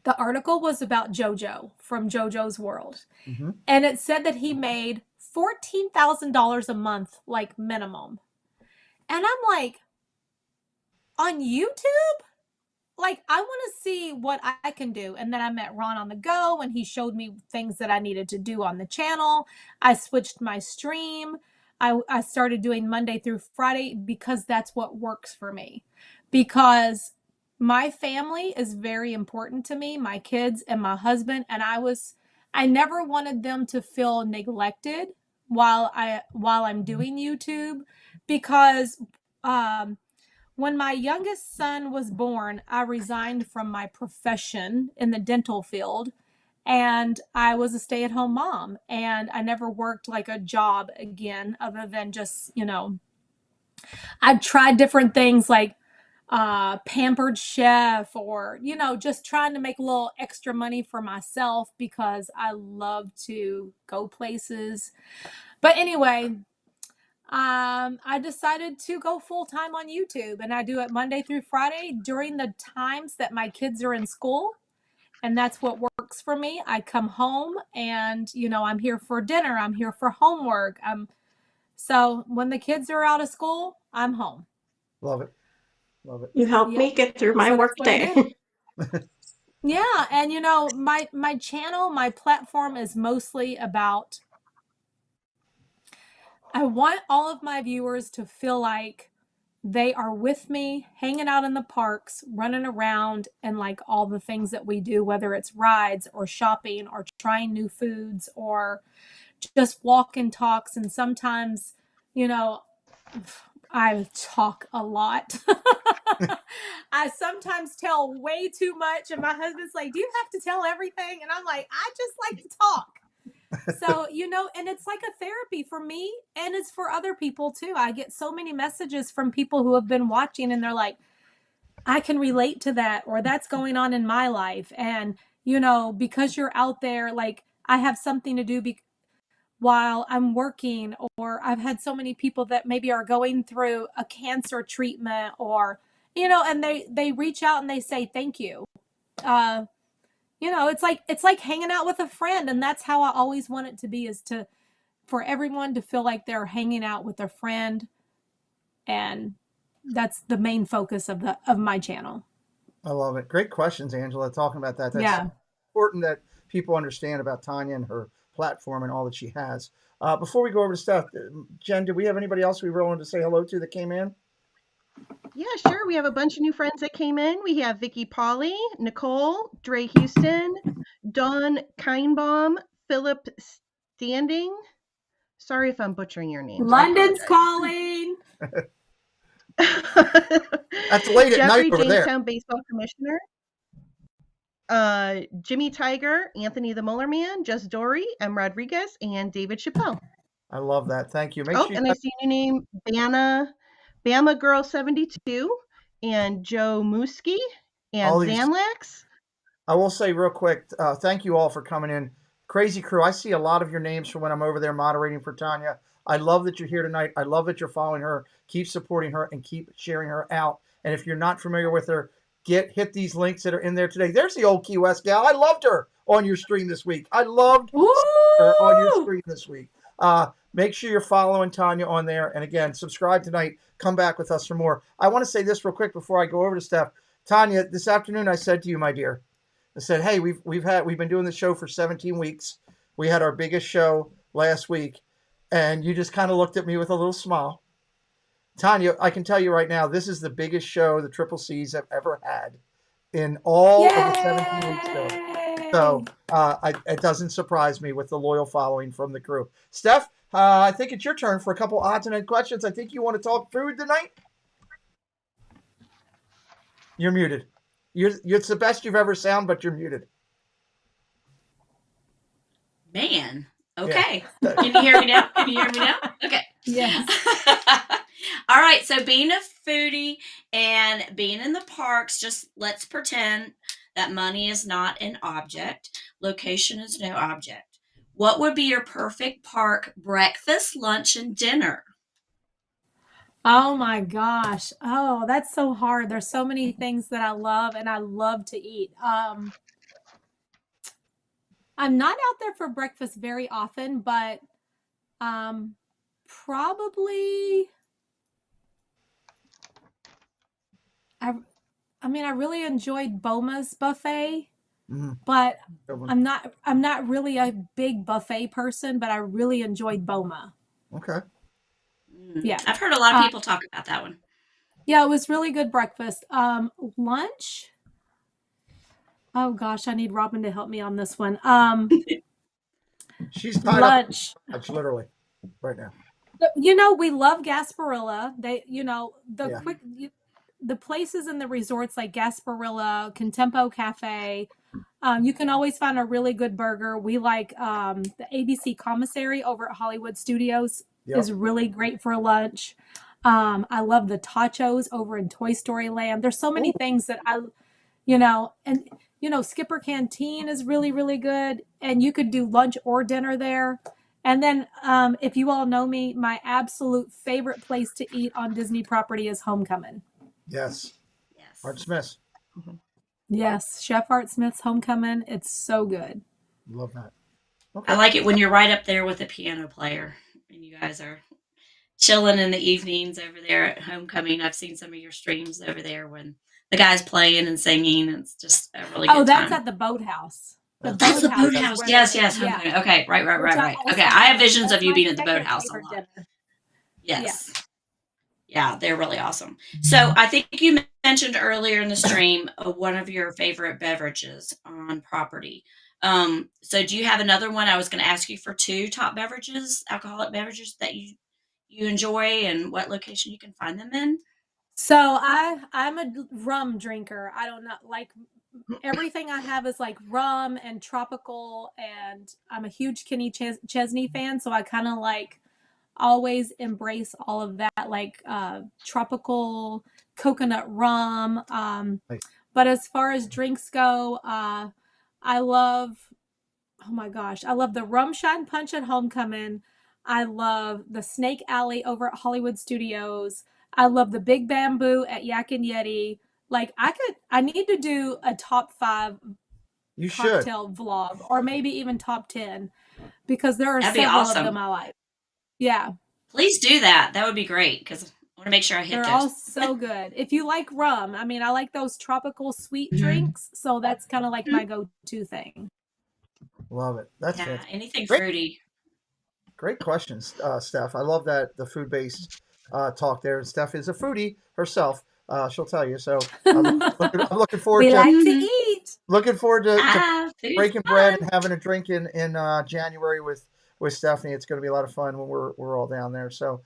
the article was about JoJo from JoJo's World. Mm-hmm. And it said that he made $14,000 a month, like minimum. And I'm like, on YouTube? Like, I want to see what I can do. And then I met Ron on the go, and he showed me things that I needed to do on the channel. I switched my stream. I started doing Monday through Friday because that's what works for me. Because my family is very important to me, my kids and my husband. And I never wanted them to feel neglected while I'm doing YouTube, because when my youngest son was born, I resigned from my profession in the dental field, and I was a stay-at-home mom, and I never worked like a job again other than just, I've tried different things. Like Pampered Chef, or, just trying to make a little extra money for myself because I love to go places. But anyway, I decided to go full time on YouTube, and I do it Monday through Friday during the times that my kids are in school. And that's what works for me. I come home and, I'm here for dinner. I'm here for homework. So when the kids are out of school, I'm home. Love it. Love it. You helped me get through my So work that's what I day. do. Yeah. And, my channel, my platform is mostly about, I want all of my viewers to feel like they are with me, hanging out in the parks, running around, and like all the things that we do, whether it's rides or shopping or trying new foods or just walk and talks. And sometimes, I talk a lot. I sometimes tell way too much, and my husband's like, "Do you have to tell everything?" And I'm like, "I just like to talk." So, and it's like a therapy for me, and it's for other people too. I get so many messages from people who have been watching, and they're like, I can relate to that, or that's going on in my life. And, because you're out there, like, I have something to do while I'm working, or I've had so many people that maybe are going through a cancer treatment, or, and they reach out and they say, thank you. It's like hanging out with a friend. And that's how I always want it to be, is for everyone to feel like they're hanging out with a friend. And that's the main focus of my channel. I love it. Great questions, Angela, talking about that. That's important that people understand about Tanya and her platform and all that she has. Before we go over to stuff, Jen, do we have anybody else we really wanted to say hello to that came in? Yeah, sure. We have a bunch of new friends that came in. We have Vicky Polly, Nicole, Dre Houston, Dawn Kinebaum, Philip Standing. Sorry if I'm butchering your names. London's calling. That's late at Jeffrey, night over there. Jamestown Baseball Commissioner. Jimmy Tiger, Anthony the Muller Man, Just Dory, M. Rodriguez, and David Chappelle. I love that. Thank you. I see your name, Bama Girl 72, and Joe Muskie, and Zanlax. I will say real quick, thank you all for coming in. Crazy Crew, I see a lot of your names from when I'm over there moderating for Tanya. I love that you're here tonight. I love that you're following her. Keep supporting her and keep sharing her out. And if you're not familiar with her, hit these links that are in there today. There's the old Key West gal. I loved her on your stream this week. I loved her on your stream this week. Make sure you're following Tanya on there. And again, subscribe tonight. Come back with us for more. I want to say this real quick before I go over to Steph. Tanya, this afternoon I said to you, my dear, I said, hey, we've been doing the show for 17 weeks. We had our biggest show last week, and you just kind of looked at me with a little smile. Tanya, I can tell you right now, this is the biggest show the Triple C's have ever had in all of the 17 weeks show. So it doesn't surprise me with the loyal following from the crew. Steph, I think it's your turn for a couple odds and end questions. I think you want to talk food tonight. You're muted. It's the best you've ever sound, but you're muted. Man. Okay. Yeah. Can you hear me now? Okay. Yes. All right. So being a foodie and being in the parks, just let's pretend that money is not an object. Location is no object. What would be your perfect park breakfast, lunch, and dinner? Oh my gosh. Oh, that's so hard. There's so many things that I love, and I love to eat. I'm not out there for breakfast very often, but probably I really enjoyed Boma's buffet, but I'm not really a big buffet person, but I really enjoyed Boma. Okay. Yeah. I've heard a lot of people talk about that one. Yeah, it was really good breakfast. Lunch. Oh gosh, I need Robin to help me on this one. She's tied lunch. Up literally right now. We love Gasparilla. The places in the resorts like Gasparilla, Contempo Cafe. You can always find a really good burger. We like the ABC Commissary over at Hollywood Studios is really great for lunch. I love the tachos over in Toy Story Land. There's so many things that and Skipper Canteen is really, really good. And you could do lunch or dinner there. And then, if you all know me, my absolute favorite place to eat on Disney property is Homecoming. Yes. Yes. Art Smith. Yes, Chef Art Smith's Homecoming. It's so good. Love that. I like it when you're right up there with a piano player and you guys are chilling in the evenings over there at Homecoming. I've seen some of your streams over there when the guy's playing and singing. It's just a really good that's time. at the boathouse. The That's the boathouse. boathouse. Where Yes, they're- yes. yeah. Homecoming. Okay, right. Which I also Okay, I have love. visions That's of you my being at the second boathouse a favorite lot. dinner. Yes. Yeah, they're really awesome. So I think you mentioned earlier in the stream one of your favorite beverages on property. So do you have another one? I was going to ask you for two top beverages, alcoholic beverages that you enjoy, and what location you can find them in. So I'm a rum drinker. I don't know, like everything I have is like rum and tropical, and I'm a huge Kenny Chesney fan, so I kind of like always embrace all of that, like tropical coconut rum. Nice. But as far as drinks go, I love, oh my gosh, I love the rum shine punch at Homecoming. I love the Snake Alley over at Hollywood Studios. I love the Big Bamboo at Yak and Yeti. Like I need to do a top 5 You should. cocktail vlog, or maybe even top 10, because there are That'd be several awesome. of them I like. Yeah. Please do that. That would be great because I want to make sure I hit They're those. all so good. If you like rum, I mean, I like those tropical sweet drinks, so that's kind of like my go-to thing. Love it. That's Yeah, fantastic. anything Great. fruity. Great questions, Steph. I love that the food-based talk there. And Steph is a foodie herself. She'll tell you. So I'm looking forward We to like to eat. looking forward to Food's breaking fun. bread and having a drink in January with Stephanie. It's going to be a lot of fun when we're all down there. So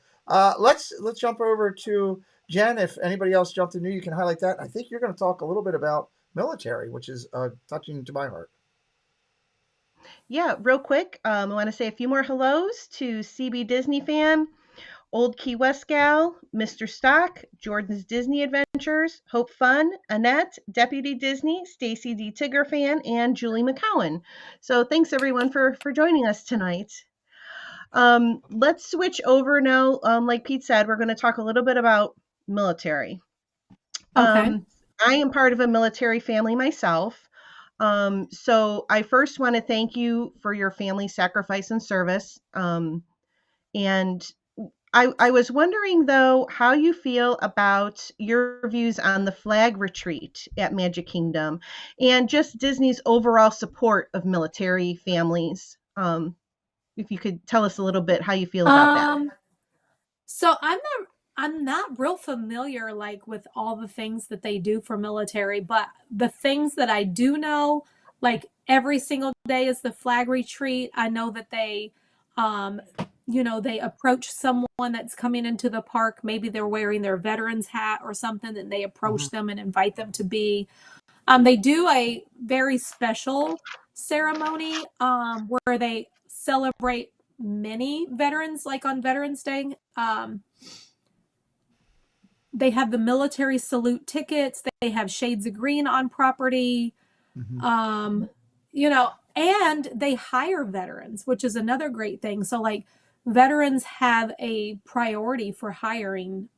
let's jump over to Jen. If anybody else jumped in new, you can highlight that. I think you're going to talk a little bit about military, which is touching to my heart. Yeah, real quick, I want to say a few more hellos to CB Disney fan, Old Key West gal, Mr. Stock, Jordan's Disney Adventures, Hope Fun, Annette, Deputy Disney, Stacy D. Tigger fan, and Julie McCowan. So thanks everyone for joining us tonight. Let's switch over now. Like Pete said, we're going to talk a little bit about military. Okay. I am part of a military family myself. So I first want to thank you for your family sacrifice and service. And I was wondering, though, how you feel about your views on the flag retreat at Magic Kingdom and just Disney's overall support of military families. If you could tell us a little bit how you feel about that. So I'm not real familiar like with all the things that they do for military, but the things that I do know, like every single day is the flag retreat. I know that they they approach someone that's coming into the park. Maybe they're wearing their veterans hat or something, and they approach them and invite them to be. They do a very special ceremony where they celebrate many veterans, like on Veterans Day. They have the military salute tickets. They have shades of green on property. And they hire veterans, which is another great thing. So like veterans have a priority for hiring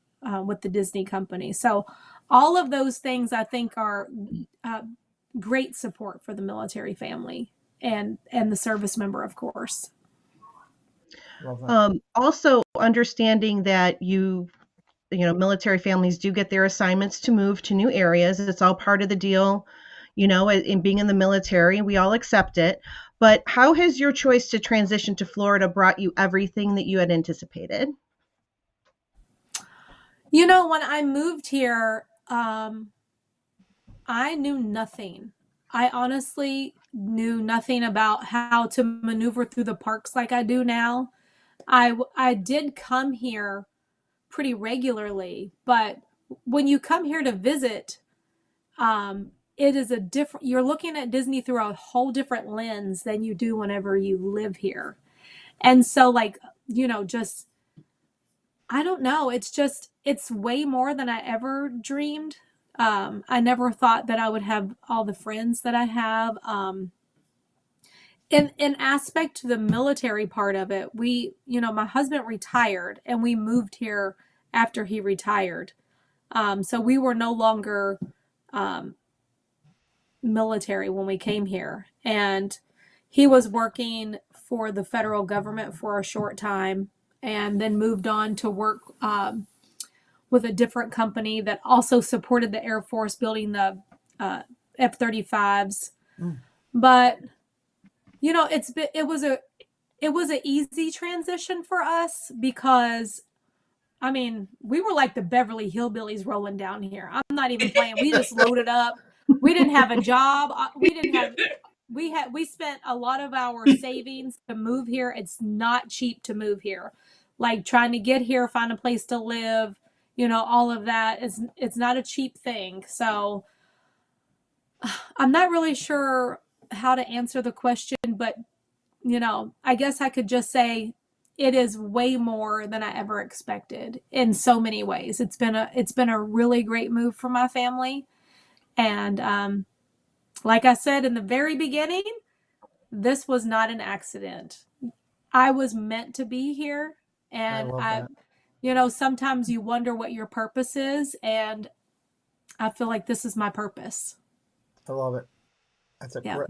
with the Disney company. So all of those things I think are great support for the military family and the service member, of course. Also understanding that military families do get their assignments to move to new areas. It's all part of the deal, in being in the military, we all accept it. But how has your choice to transition to Florida brought you everything that you had anticipated? When I moved here, I knew nothing. I honestly knew nothing about how to maneuver through the parks like I do now. I did come here pretty regularly, but when you come here to visit, it is you're looking at Disney through a whole different lens than you do whenever you live here. And so I don't know. It's way more than I ever dreamed. I never thought that I would have all the friends that I have. In aspect to the military part of it, my husband retired and we moved here after he retired. So we were no longer military when we came here. And he was working for the federal government for a short time and then moved on to work with a different company that also supported the Air Force building the F-35s. But it was an easy transition for us because we were like the Beverly Hillbillies rolling down here. I'm not even playing. We just loaded up. We didn't have a job. We spent a lot of our savings to move here. It's not cheap to move here. Like trying to get here, find a place to live, all of that it's not a cheap thing. So I'm not really sure how to answer the question, but I guess I could just say it is way more than I ever expected in so many ways. It's been a really great move for my family. And like I said in the very beginning, this was not an accident. I was meant to be here. And I love that. sometimes you wonder what your purpose is. And I feel like this is my purpose. I love it. That's Yeah.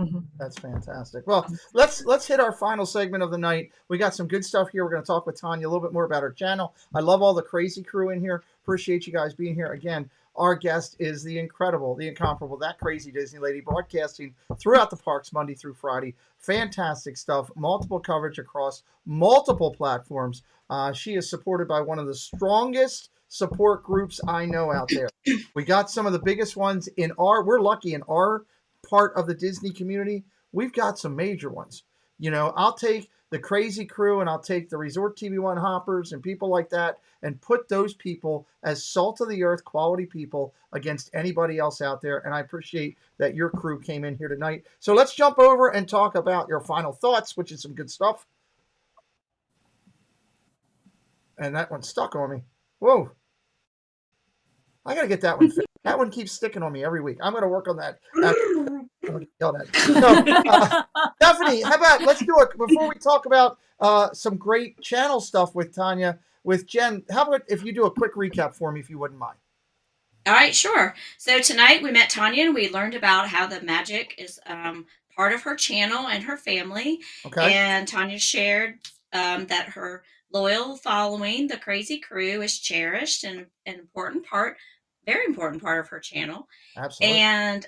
That's fantastic. Well, let's hit our final segment of the night. We got some good stuff here. We're going to talk with Tanya a little bit more about her channel. I love all the crazy crew in here. Appreciate you guys being here. Again, our guest is the incredible, the incomparable, that crazy Disney lady, broadcasting throughout the parks Monday through Friday. Fantastic stuff. Multiple coverage across multiple platforms. She is supported by one of the strongest support groups I know out there. We got some of the biggest ones we're lucky in our part of the Disney community. We've got some major ones. I'll take the crazy crew and I'll take the Resort TV1 hoppers and people like that and put those people as salt of the earth quality people against anybody else out there. And I appreciate that your crew came in here tonight. So let's jump over and talk about your final thoughts, which is some good stuff. And that one's stuck on me. Whoa. I got to get that one fixed. That one keeps sticking on me every week. I'm going to work on that. So, Stephanie, how about let's do it before we talk about some great channel stuff with Tanya, with Jen. How about if you do a quick recap for me, if you wouldn't mind? All right, sure. So tonight we met Tanya and we learned about how the magic is part of her channel and her family. Okay. And Tanya shared that her loyal following, the Crazy Crew, is cherished and an important part, very important part of her channel. Absolutely. And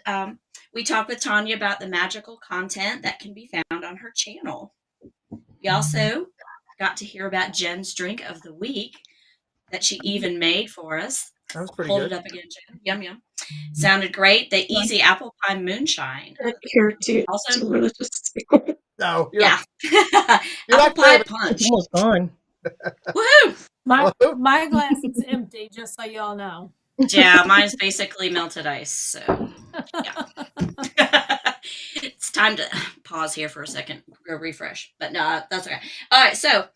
we talked with Tanya about the magical content that can be found on her channel. We also got to hear about Jen's drink of the week that she even made for us. That was pretty Hold good. it up again, Jen. Yum, yum. Sounded great. The Easy Apple Pie Moonshine. Here too. Also, religious. No, yeah. You're Apple not Pie good. Punch. It's almost gone. Woohoo! My glass is empty, just so y'all know. Yeah, mine's basically melted ice. So, yeah. It's time to pause here for a second, go refresh. But no, that's okay. All right, so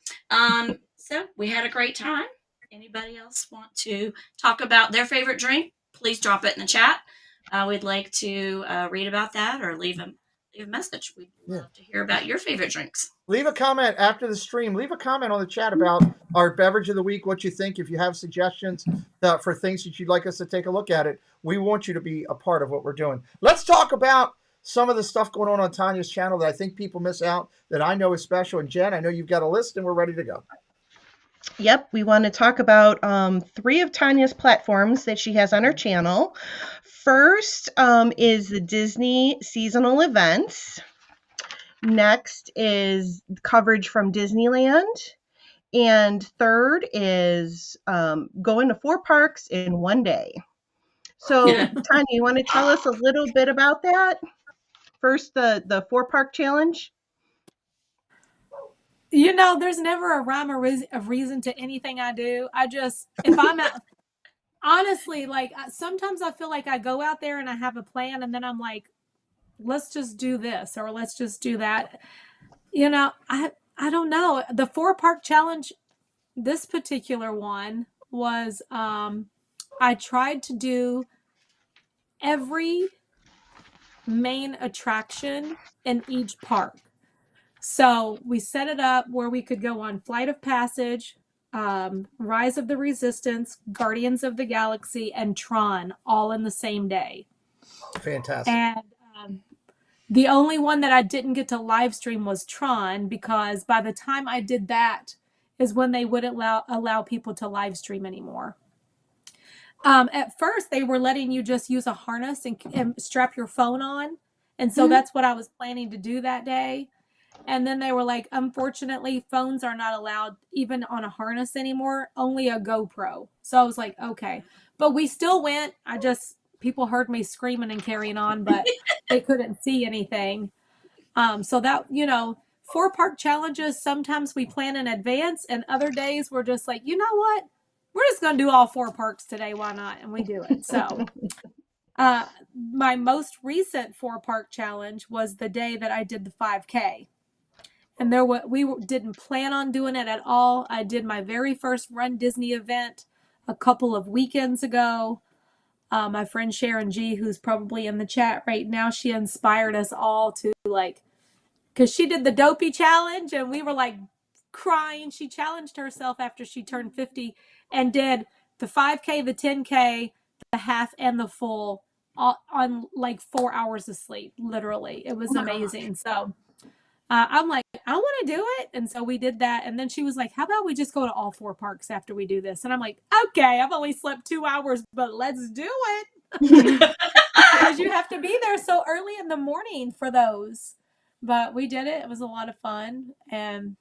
we had a great time. Anybody else want to talk about their favorite drink? Please drop it in the chat. We'd like to read about that or leave a message. We'd love to hear about your favorite drinks. Leave a comment after the stream. Leave a comment on the chat about our beverage of the week, what you think. If you have suggestions for things that you'd like us to take a look at it, we want you to be a part of what we're doing. Let's talk about some of the stuff going on Tanya's channel that I think people miss out, that I know is special. And Jen, I know you've got a list and we're ready to go. Yep, we want to talk about 3 of Tanya's platforms that she has on her channel. First is the Disney seasonal events. Next is coverage from Disneyland. And third is going to 4 parks in one day. So, Tanya, you want to tell us a little bit about that? First, the 4-park challenge. There's never a rhyme or reason to anything I do. If I'm out, honestly, like sometimes I feel like I go out there and I have a plan and then I'm like, let's just do this or let's just do that. I don't know. The 4-park challenge, this particular one was I tried to do every main attraction in each park. So we set it up where we could go on Flight of Passage, Rise of the Resistance, Guardians of the Galaxy, and Tron all in the same day. Fantastic. And the only one that I didn't get to live stream was Tron, because by the time I did that is when they wouldn't allow people to live stream anymore. At first, they were letting you just use a harness and strap your phone on. And so that's what I was planning to do that day. And then they were like, unfortunately, phones are not allowed even on a harness anymore, only a GoPro. So I was like, okay. But we still went. People heard me screaming and carrying on, but they couldn't see anything. So that, 4-park challenges, sometimes we plan in advance, and other days we're just like, you know what? We're just going to do all 4 parks today. Why not? And we do it. So my most recent 4-park challenge was the day that I did the 5K. And we didn't plan on doing it at all. I did my very first Run Disney event a couple of weekends ago. My friend Sharon G, who's probably in the chat right now, she inspired us all to because she did the dopey challenge and we were like crying. She challenged herself after she turned 50 and did the 5K, the 10K, the half, and the full on like 4 hours of sleep, literally. It was amazing. So I'm like, I want to do it. And so we did that. And then she was like, how about we just go to all 4 parks after we do this? And I'm like, okay, I've only slept 2 hours, but let's do it. Because you have to be there so early in the morning for those. But we did it. It was a lot of fun. And,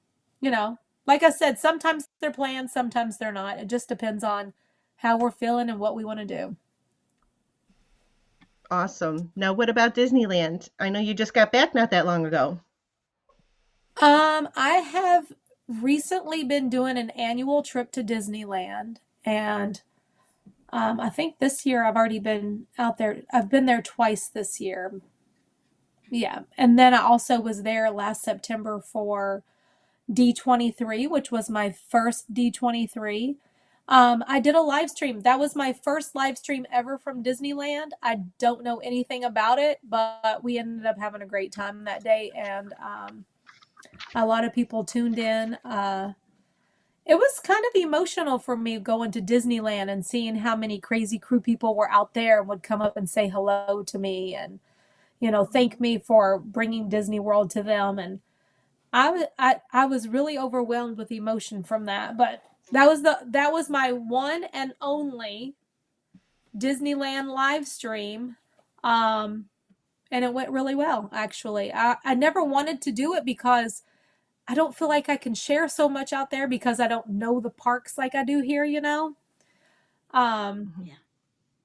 like I said, sometimes they're planned, sometimes they're not. It just depends on how we're feeling and what we want to do. Awesome. Now, what about Disneyland? I know you just got back not that long ago. I have recently been doing an annual trip to Disneyland, and I think this year I've already been out there. I've been there twice this year. Yeah. And then I also was there last September for D23, which was my first D23. I did a live stream. That was my first live stream ever from Disneyland. I don't know anything about it, but we ended up having a great time that day, and a lot of people tuned in. It was kind of emotional for me going to Disneyland and seeing how many crazy crew people were out there and would come up and say hello to me and, thank me for bringing Disney World to them. And I was really overwhelmed with emotion from that. But that was my one and only Disneyland live stream. And it went really well, actually. I never wanted to do it because I don't feel like I can share so much out there because I don't know the parks like I do here, Yeah.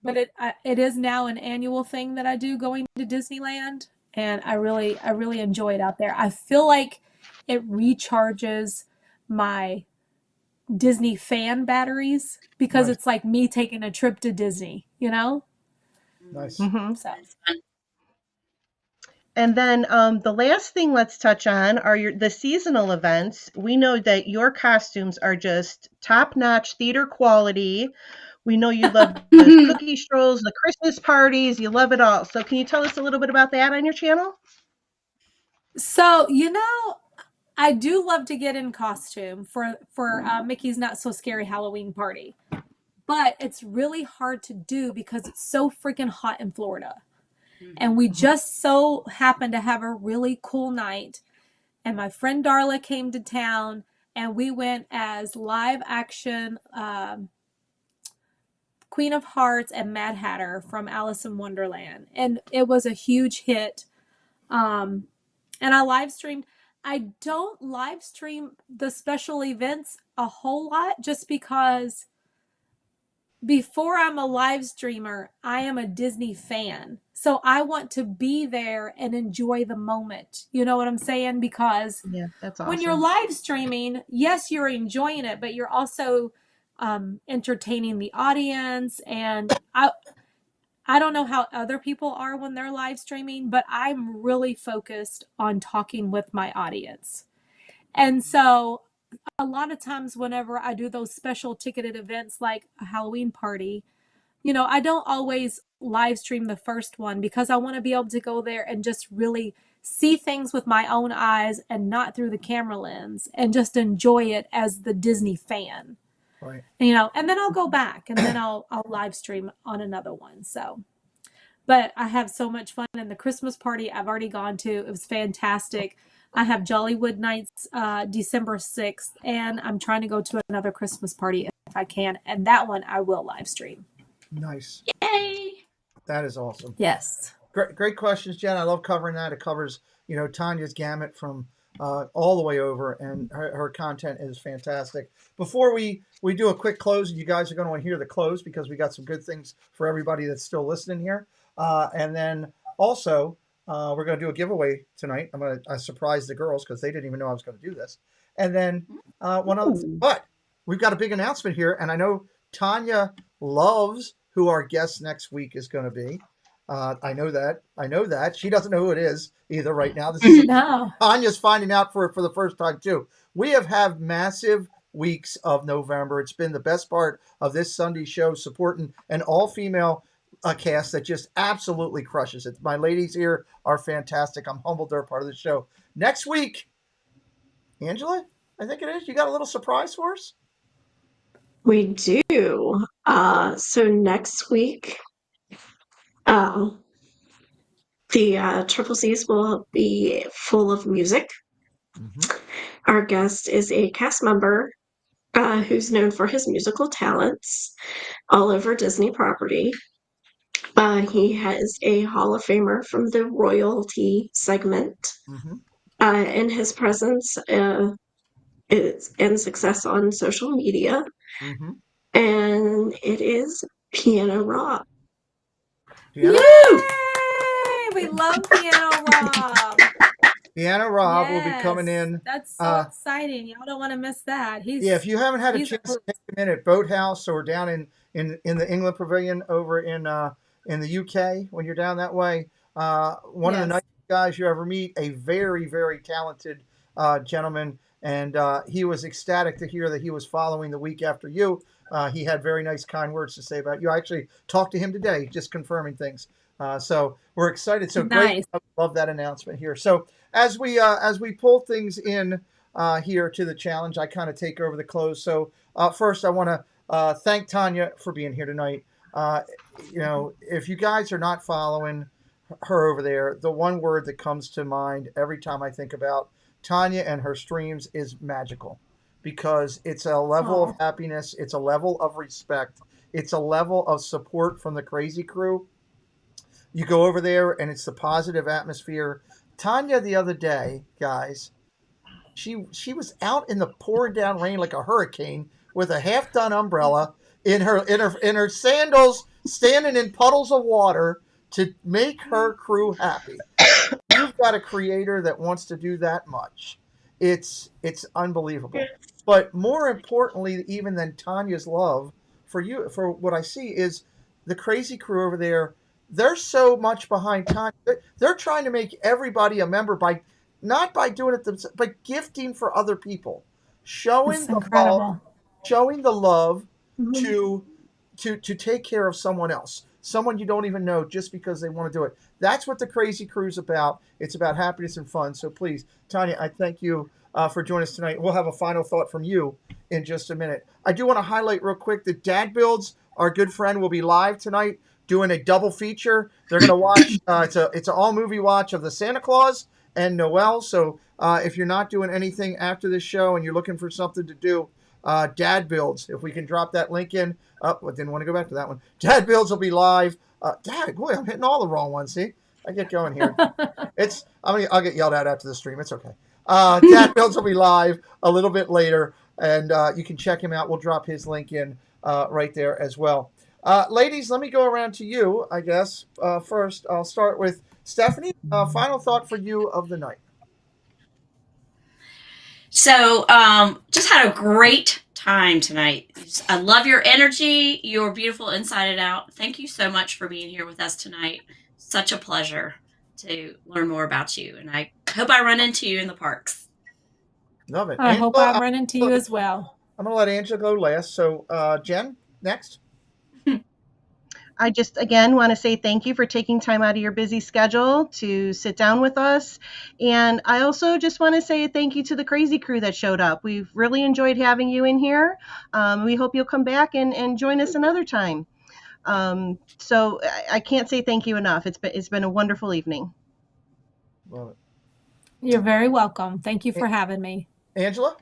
But it is now an annual thing that I do, going to Disneyland, and I really enjoy it out there. I feel like it recharges my Disney fan batteries because Nice. it's like me taking a trip to Disney, Nice. Mm-hmm. So It's fun. And then the last thing let's touch on are the seasonal events. We know that your costumes are just top-notch theater quality. We know you love the cookie strolls, the Christmas parties. You love it all. So can you tell us a little bit about that on your channel? So, I do love to get in costume for Mickey's Not So Scary Halloween party. But it's really hard to do because it's so freaking hot in Florida. And we just so happened to have a really cool night. And my friend Darla came to town and we went as live action Queen of Hearts and Mad Hatter from Alice in Wonderland. And it was a huge hit. And I live streamed. I don't live stream the special events a whole lot just because before I'm a live streamer, I am a Disney fan. So I want to be there and enjoy the moment. You know what I'm saying? Because Yeah, that's awesome. when you're live streaming, yes, you're enjoying it, but you're also entertaining the audience. And I don't know how other people are when they're live streaming, but I'm really focused on talking with my audience. And so a lot of times whenever I do those special ticketed events like a Halloween party, you know, I don't always live stream the first one because I want to be able to go there and just really see things with my own eyes and not through the camera lens and just enjoy it as the Disney fan. Right. You know, and then I'll go back and then I'll live stream on another one. So, but I have so much fun, and the Christmas party I've already gone to. It was fantastic. I have Jollywood Nights December 6th, and I'm trying to go to another Christmas party if I can, and that one I will live stream. Nice. Yay! That is awesome. Yes. Great questions, Jen. I love covering that. It covers, Tanya's gamut from all the way over, and her content is fantastic. Before we do a quick close, you guys are going to want to hear the close because we got some good things for everybody that's still listening here. And then also, we're going to do a giveaway tonight. I'm going to surprise the girls because they didn't even know I was going to do this. And then one other thing. But we've got a big announcement here, and I know Tanya loves who our guest next week is going to be. I know that. She doesn't know who it is either right now. This is No. Tanya's finding out for the first time too. We have had massive weeks of November. It's been the best part of this Sunday show, supporting an all-female cast that just absolutely crushes it. My ladies here are fantastic. I'm humbled they're a part of the show. Next week, Angela, I think it is. You got a little surprise for us? We do. So next week, the Triple C's will be full of music. Mm-hmm. Our guest is a cast member who's known for his musical talents all over Disney property. He has a Hall of Famer from the royalty segment. Mm-hmm. And his presence and success on social media. Mm-hmm. And it is Piano Rob. Piano, Yay! We love Piano Rob. Piano Rob will be coming in. That's so exciting. Y'all don't want to miss that. If you haven't had a chance to take him in at Boathouse or down in the England Pavilion over in the UK, when you're down that way, one of the nicest guys you ever meet, a very, very talented gentleman. And he was ecstatic to hear that he was following the week after you. He had very nice, kind words to say about you. I actually talked to him today, just confirming things. So we're excited. So nice. Great. I love that announcement here. So as we pull things in here to the challenge, I kind of take over the close. So first, I want to thank Tanya for being here tonight. If you guys are not following her over there, the one word that comes to mind every time I think about Tanya and her streams is magical, because it's a level of happiness. It's a level of respect. It's a level of support from the crazy crew. You go over there and it's the positive atmosphere. Tanya, the other day, guys, she was out in the pouring down rain like a hurricane with a half-done umbrella in her sandals, standing in puddles of water to make her crew happy. You've got a creator that wants to do that much. It's unbelievable. But more importantly, even than Tanya's love for you, for what I see, is the crazy crew over there. They're so much behind Tanya. They're trying to make everybody a member by not by doing it themselves, but gifting for other people, showing the love to take care of someone else, someone you don't even know, just because they want to do it. That's what the crazy crew's about. It's about happiness and fun. So please, Tanya, I thank you for joining us tonight. We'll have a final thought from you in just a minute. I do want to highlight real quick that Dad Builds, our good friend, will be live tonight doing a double feature. They're going to watch, it's an all movie watch of the Santa Claus and Noel. So if you're not doing anything after this show and you're looking for something to do, Dad Builds, if we can drop that link in. I didn't want to go back to that one. Dad Builds will be live. Boy, I'm hitting all the wrong ones. See, I get going here. I'll get yelled at after the stream. It's okay. Dad Builds will be live a little bit later, and you can check him out. We'll drop his link in right there as well. Ladies, let me go around to you, I guess. First, I'll start with Stephanie. Final thought for you of the night. So, just had a great time tonight. I love your energy. You're beautiful inside and out. Thank you so much for being here with us tonight. Such a pleasure to learn more about you. And I hope I run into you in the parks. Love it. I hope I Angela, run into you as well. I'm going to let Angela go last. So, Jen, next. I just again want to say thank you for taking time out of your busy schedule to sit down with us. And I also just want to say thank you to the crazy crew that showed up. We've really enjoyed having you in here. We hope you'll come back and join us another time. So I can't say thank you enough. It's been a wonderful evening. Love it. You're very welcome. Thank you for having me. Angela?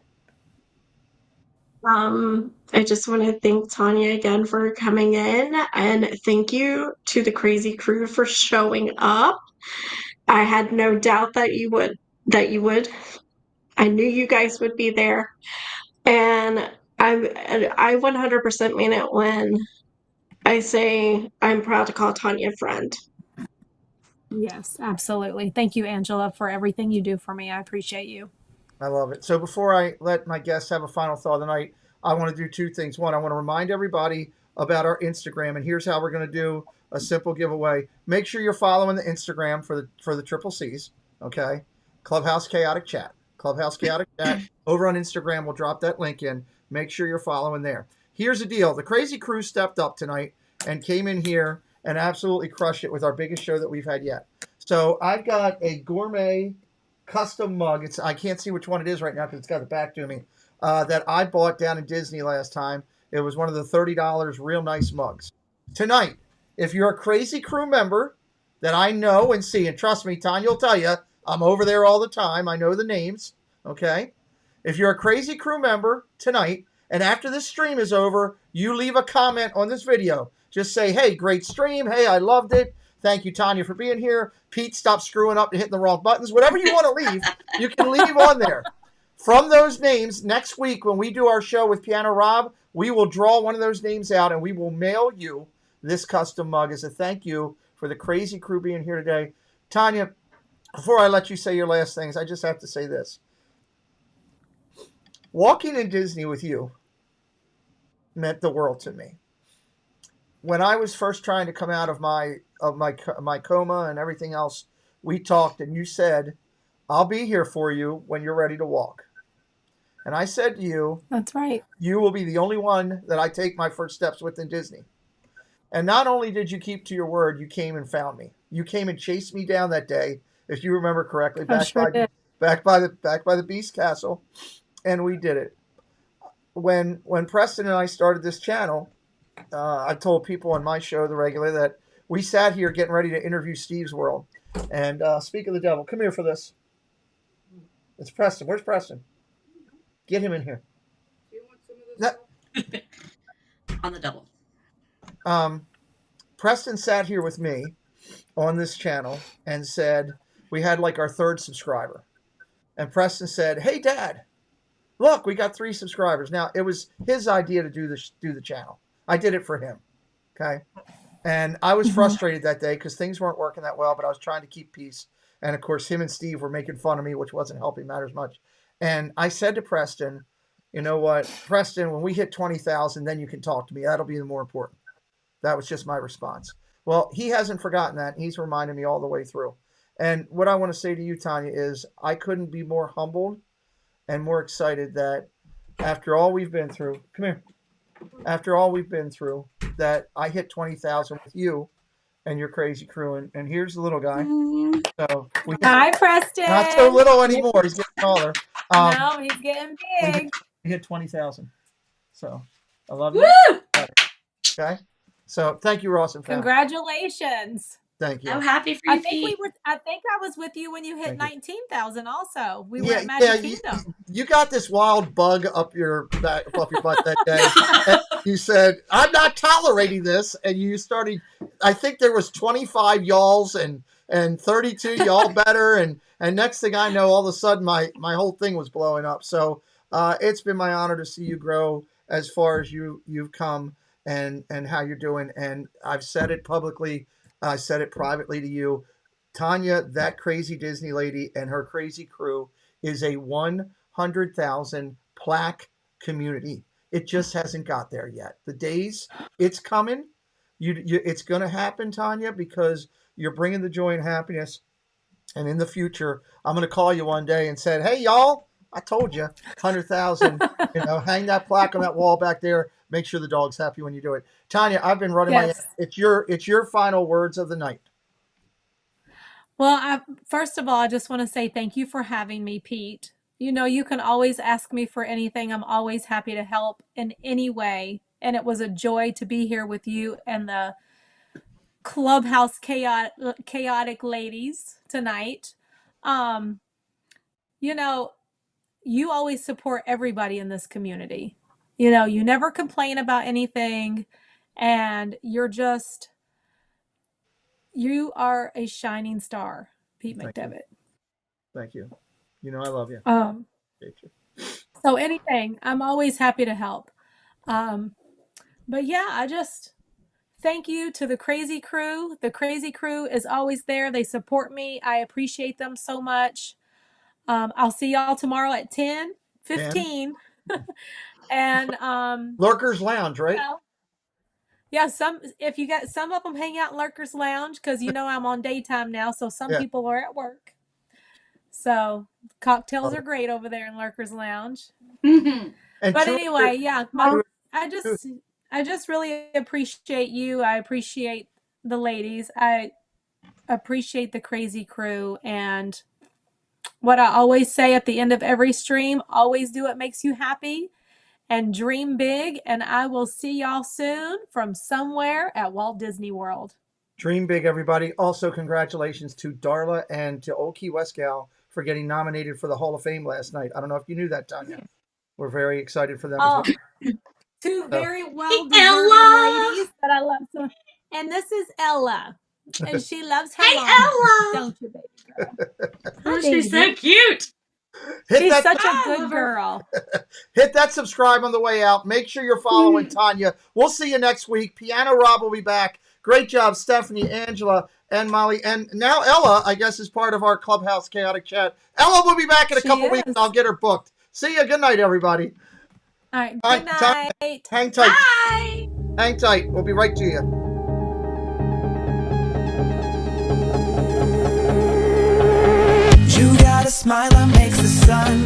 I just want to thank Tanya again for coming in, and thank you to the crazy crew for showing up. I had no doubt that you would. I knew you guys would be there, and I 100% mean it when I say I'm proud to call Tanya a friend. Yes, absolutely. Thank you, Angela, for everything you do for me. I appreciate you. I love it. So before I let my guests have a final thought of the night, I want to do two things. One, I want to remind everybody about our Instagram, and here's how we're going to do a simple giveaway. Make sure you're following the Instagram for the Triple C's. Okay, Clubhouse Chaotic Chat. Clubhouse Chaotic Chat over on Instagram. We'll drop that link in. Make sure you're following there. Here's the deal: the Crazy Crew stepped up tonight and came in here and absolutely crushed it with our biggest show that we've had yet. So I've got a gourmet custom mug. I can't see which one it is right now because it's got it back to me. That I bought down in Disney last time. It was one of the $30 real nice mugs. Tonight, if you're a Crazy Crew member that I know and see, and trust me, Tanya will tell you, I'm over there all the time. I know the names. Okay. If you're a Crazy Crew member tonight, and after this stream is over, you leave a comment on this video. Just say, hey, great stream. Hey, I loved it. Thank you, Tanya, for being here. Pete, stop screwing up and hitting the wrong buttons. Whatever you want to leave, you can leave on there. From those names, next week when we do our show with Piano Rob, we will draw one of those names out and we will mail you this custom mug as a thank you for the Crazy Crew being here today. Tanya, before I let you say your last things, I just have to say this. Walking in Disney with you meant the world to me. When I was first trying to come out of my coma and everything else, we talked and you said, I'll be here for you when you're ready to walk. And I said to you, That's right. You will be the only one that I take my first steps with in Disney. And not only did you keep to your word, you came and found me. You came and chased me down that day, if you remember correctly, back by the Beast Castle, and we did it. When Preston and I started this channel, I told people on my show, The Regular, that we sat here getting ready to interview Steve's World. And speak of the devil, come here for this. It's Preston. Where's Preston? Get him in here. Do you want some of this? On the double. Preston sat here with me on this channel and said, we had like our third subscriber. And Preston said, hey, Dad, look, we got 3 subscribers. Now, it was his idea to do the channel. I did it for him. Okay. And I was frustrated that day because things weren't working that well, but I was trying to keep peace. And of course, him and Steve were making fun of me, which wasn't helping matters much. And I said to Preston, you know what, Preston, when we hit 20,000, then you can talk to me. That'll be the more important. That was just my response. Well, he hasn't forgotten that. He's reminded me all the way through. And what I want to say to you, Tanya, is I couldn't be more humbled and more excited that after all we've been through, come here, after all we've been through, that I hit 20,000 with you and your Crazy Crew. And here's the little guy. So Hi, Preston. not so little anymore. He's getting taller. No, he's getting big. We hit 20,000. So I love you. Woo! Okay. So thank you, Ross and family. Congratulations. Thank you. I'm happy for you, I think Pete. I think I was with you when you hit Thank you. 19,000 also. We were at Magic Kingdom. You got this wild bug up your butt that day. And you said, I'm not tolerating this. And you started, I think there was 25 y'alls and 32 y'all better. And next thing I know, all of a sudden my whole thing was blowing up. So it's been my honor to see you grow as far as you've come and how you're doing. And I've said it publicly. I said it privately to you. Tanya, that crazy Disney lady and her crazy crew is a 100,000 plaque community. It just hasn't got there yet. The days, it's coming. It's going to happen, Tanya, because you're bringing the joy and happiness. And in the future, I'm going to call you one day and say, hey, y'all, I told you, 100,000. Hang that plaque on that wall back there. Make sure the dog's happy when you do it. Tanya, I've been running my. Yes. It's your final words of the night. Well, first of all, I just want to say thank you for having me, Pete. You can always ask me for anything. I'm always happy to help in any way. And it was a joy to be here with you and the Clubhouse chaotic ladies tonight. You always support everybody in this community. You never complain about anything, and you are a shining star, Pete McDevitt. Thank you. I love you. So anything, I'm always happy to help. But yeah, I just thank you to the Crazy Crew. The Crazy Crew is always there. They support me. I appreciate them so much. I'll see y'all tomorrow at 10:15. And Lurkers Lounge, right? Yeah, if you got some of them hang out in Lurkers Lounge because I'm on daytime now, so some people are at work. So cocktails are great over there in Lurkers Lounge. But anyway, yeah, I just really appreciate you. I appreciate the ladies. I appreciate the Crazy Crew, and what I always say at the end of every stream, always do what makes you happy and dream big, and I will see y'all soon from somewhere at Walt Disney World. Dream big, everybody. Also, congratulations to Darla and to Old Key West Gal for getting nominated for the Hall of Fame last night. I don't know if you knew that, Tanya. We're very excited for them as well. Two very well-deserved ladies that I love so much. And this is Ella. And she loves her mom. Ella! Don't you, baby girl? Oh, she's so cute. She's such a good girl. Hit that subscribe on the way out. Make sure you're following Tanya. We'll see you next week. Piano Rob will be back. Great job, Stephanie, Angela, and Molly. And now Ella, I guess, is part of our Clubhouse Chaotic Chat. Ella will be back in a couple weeks. I'll get her booked. See you. Good night, everybody. All right. Good night. Hang tight. Bye. Hang tight. We'll be right to you. You got a smile that makes the sun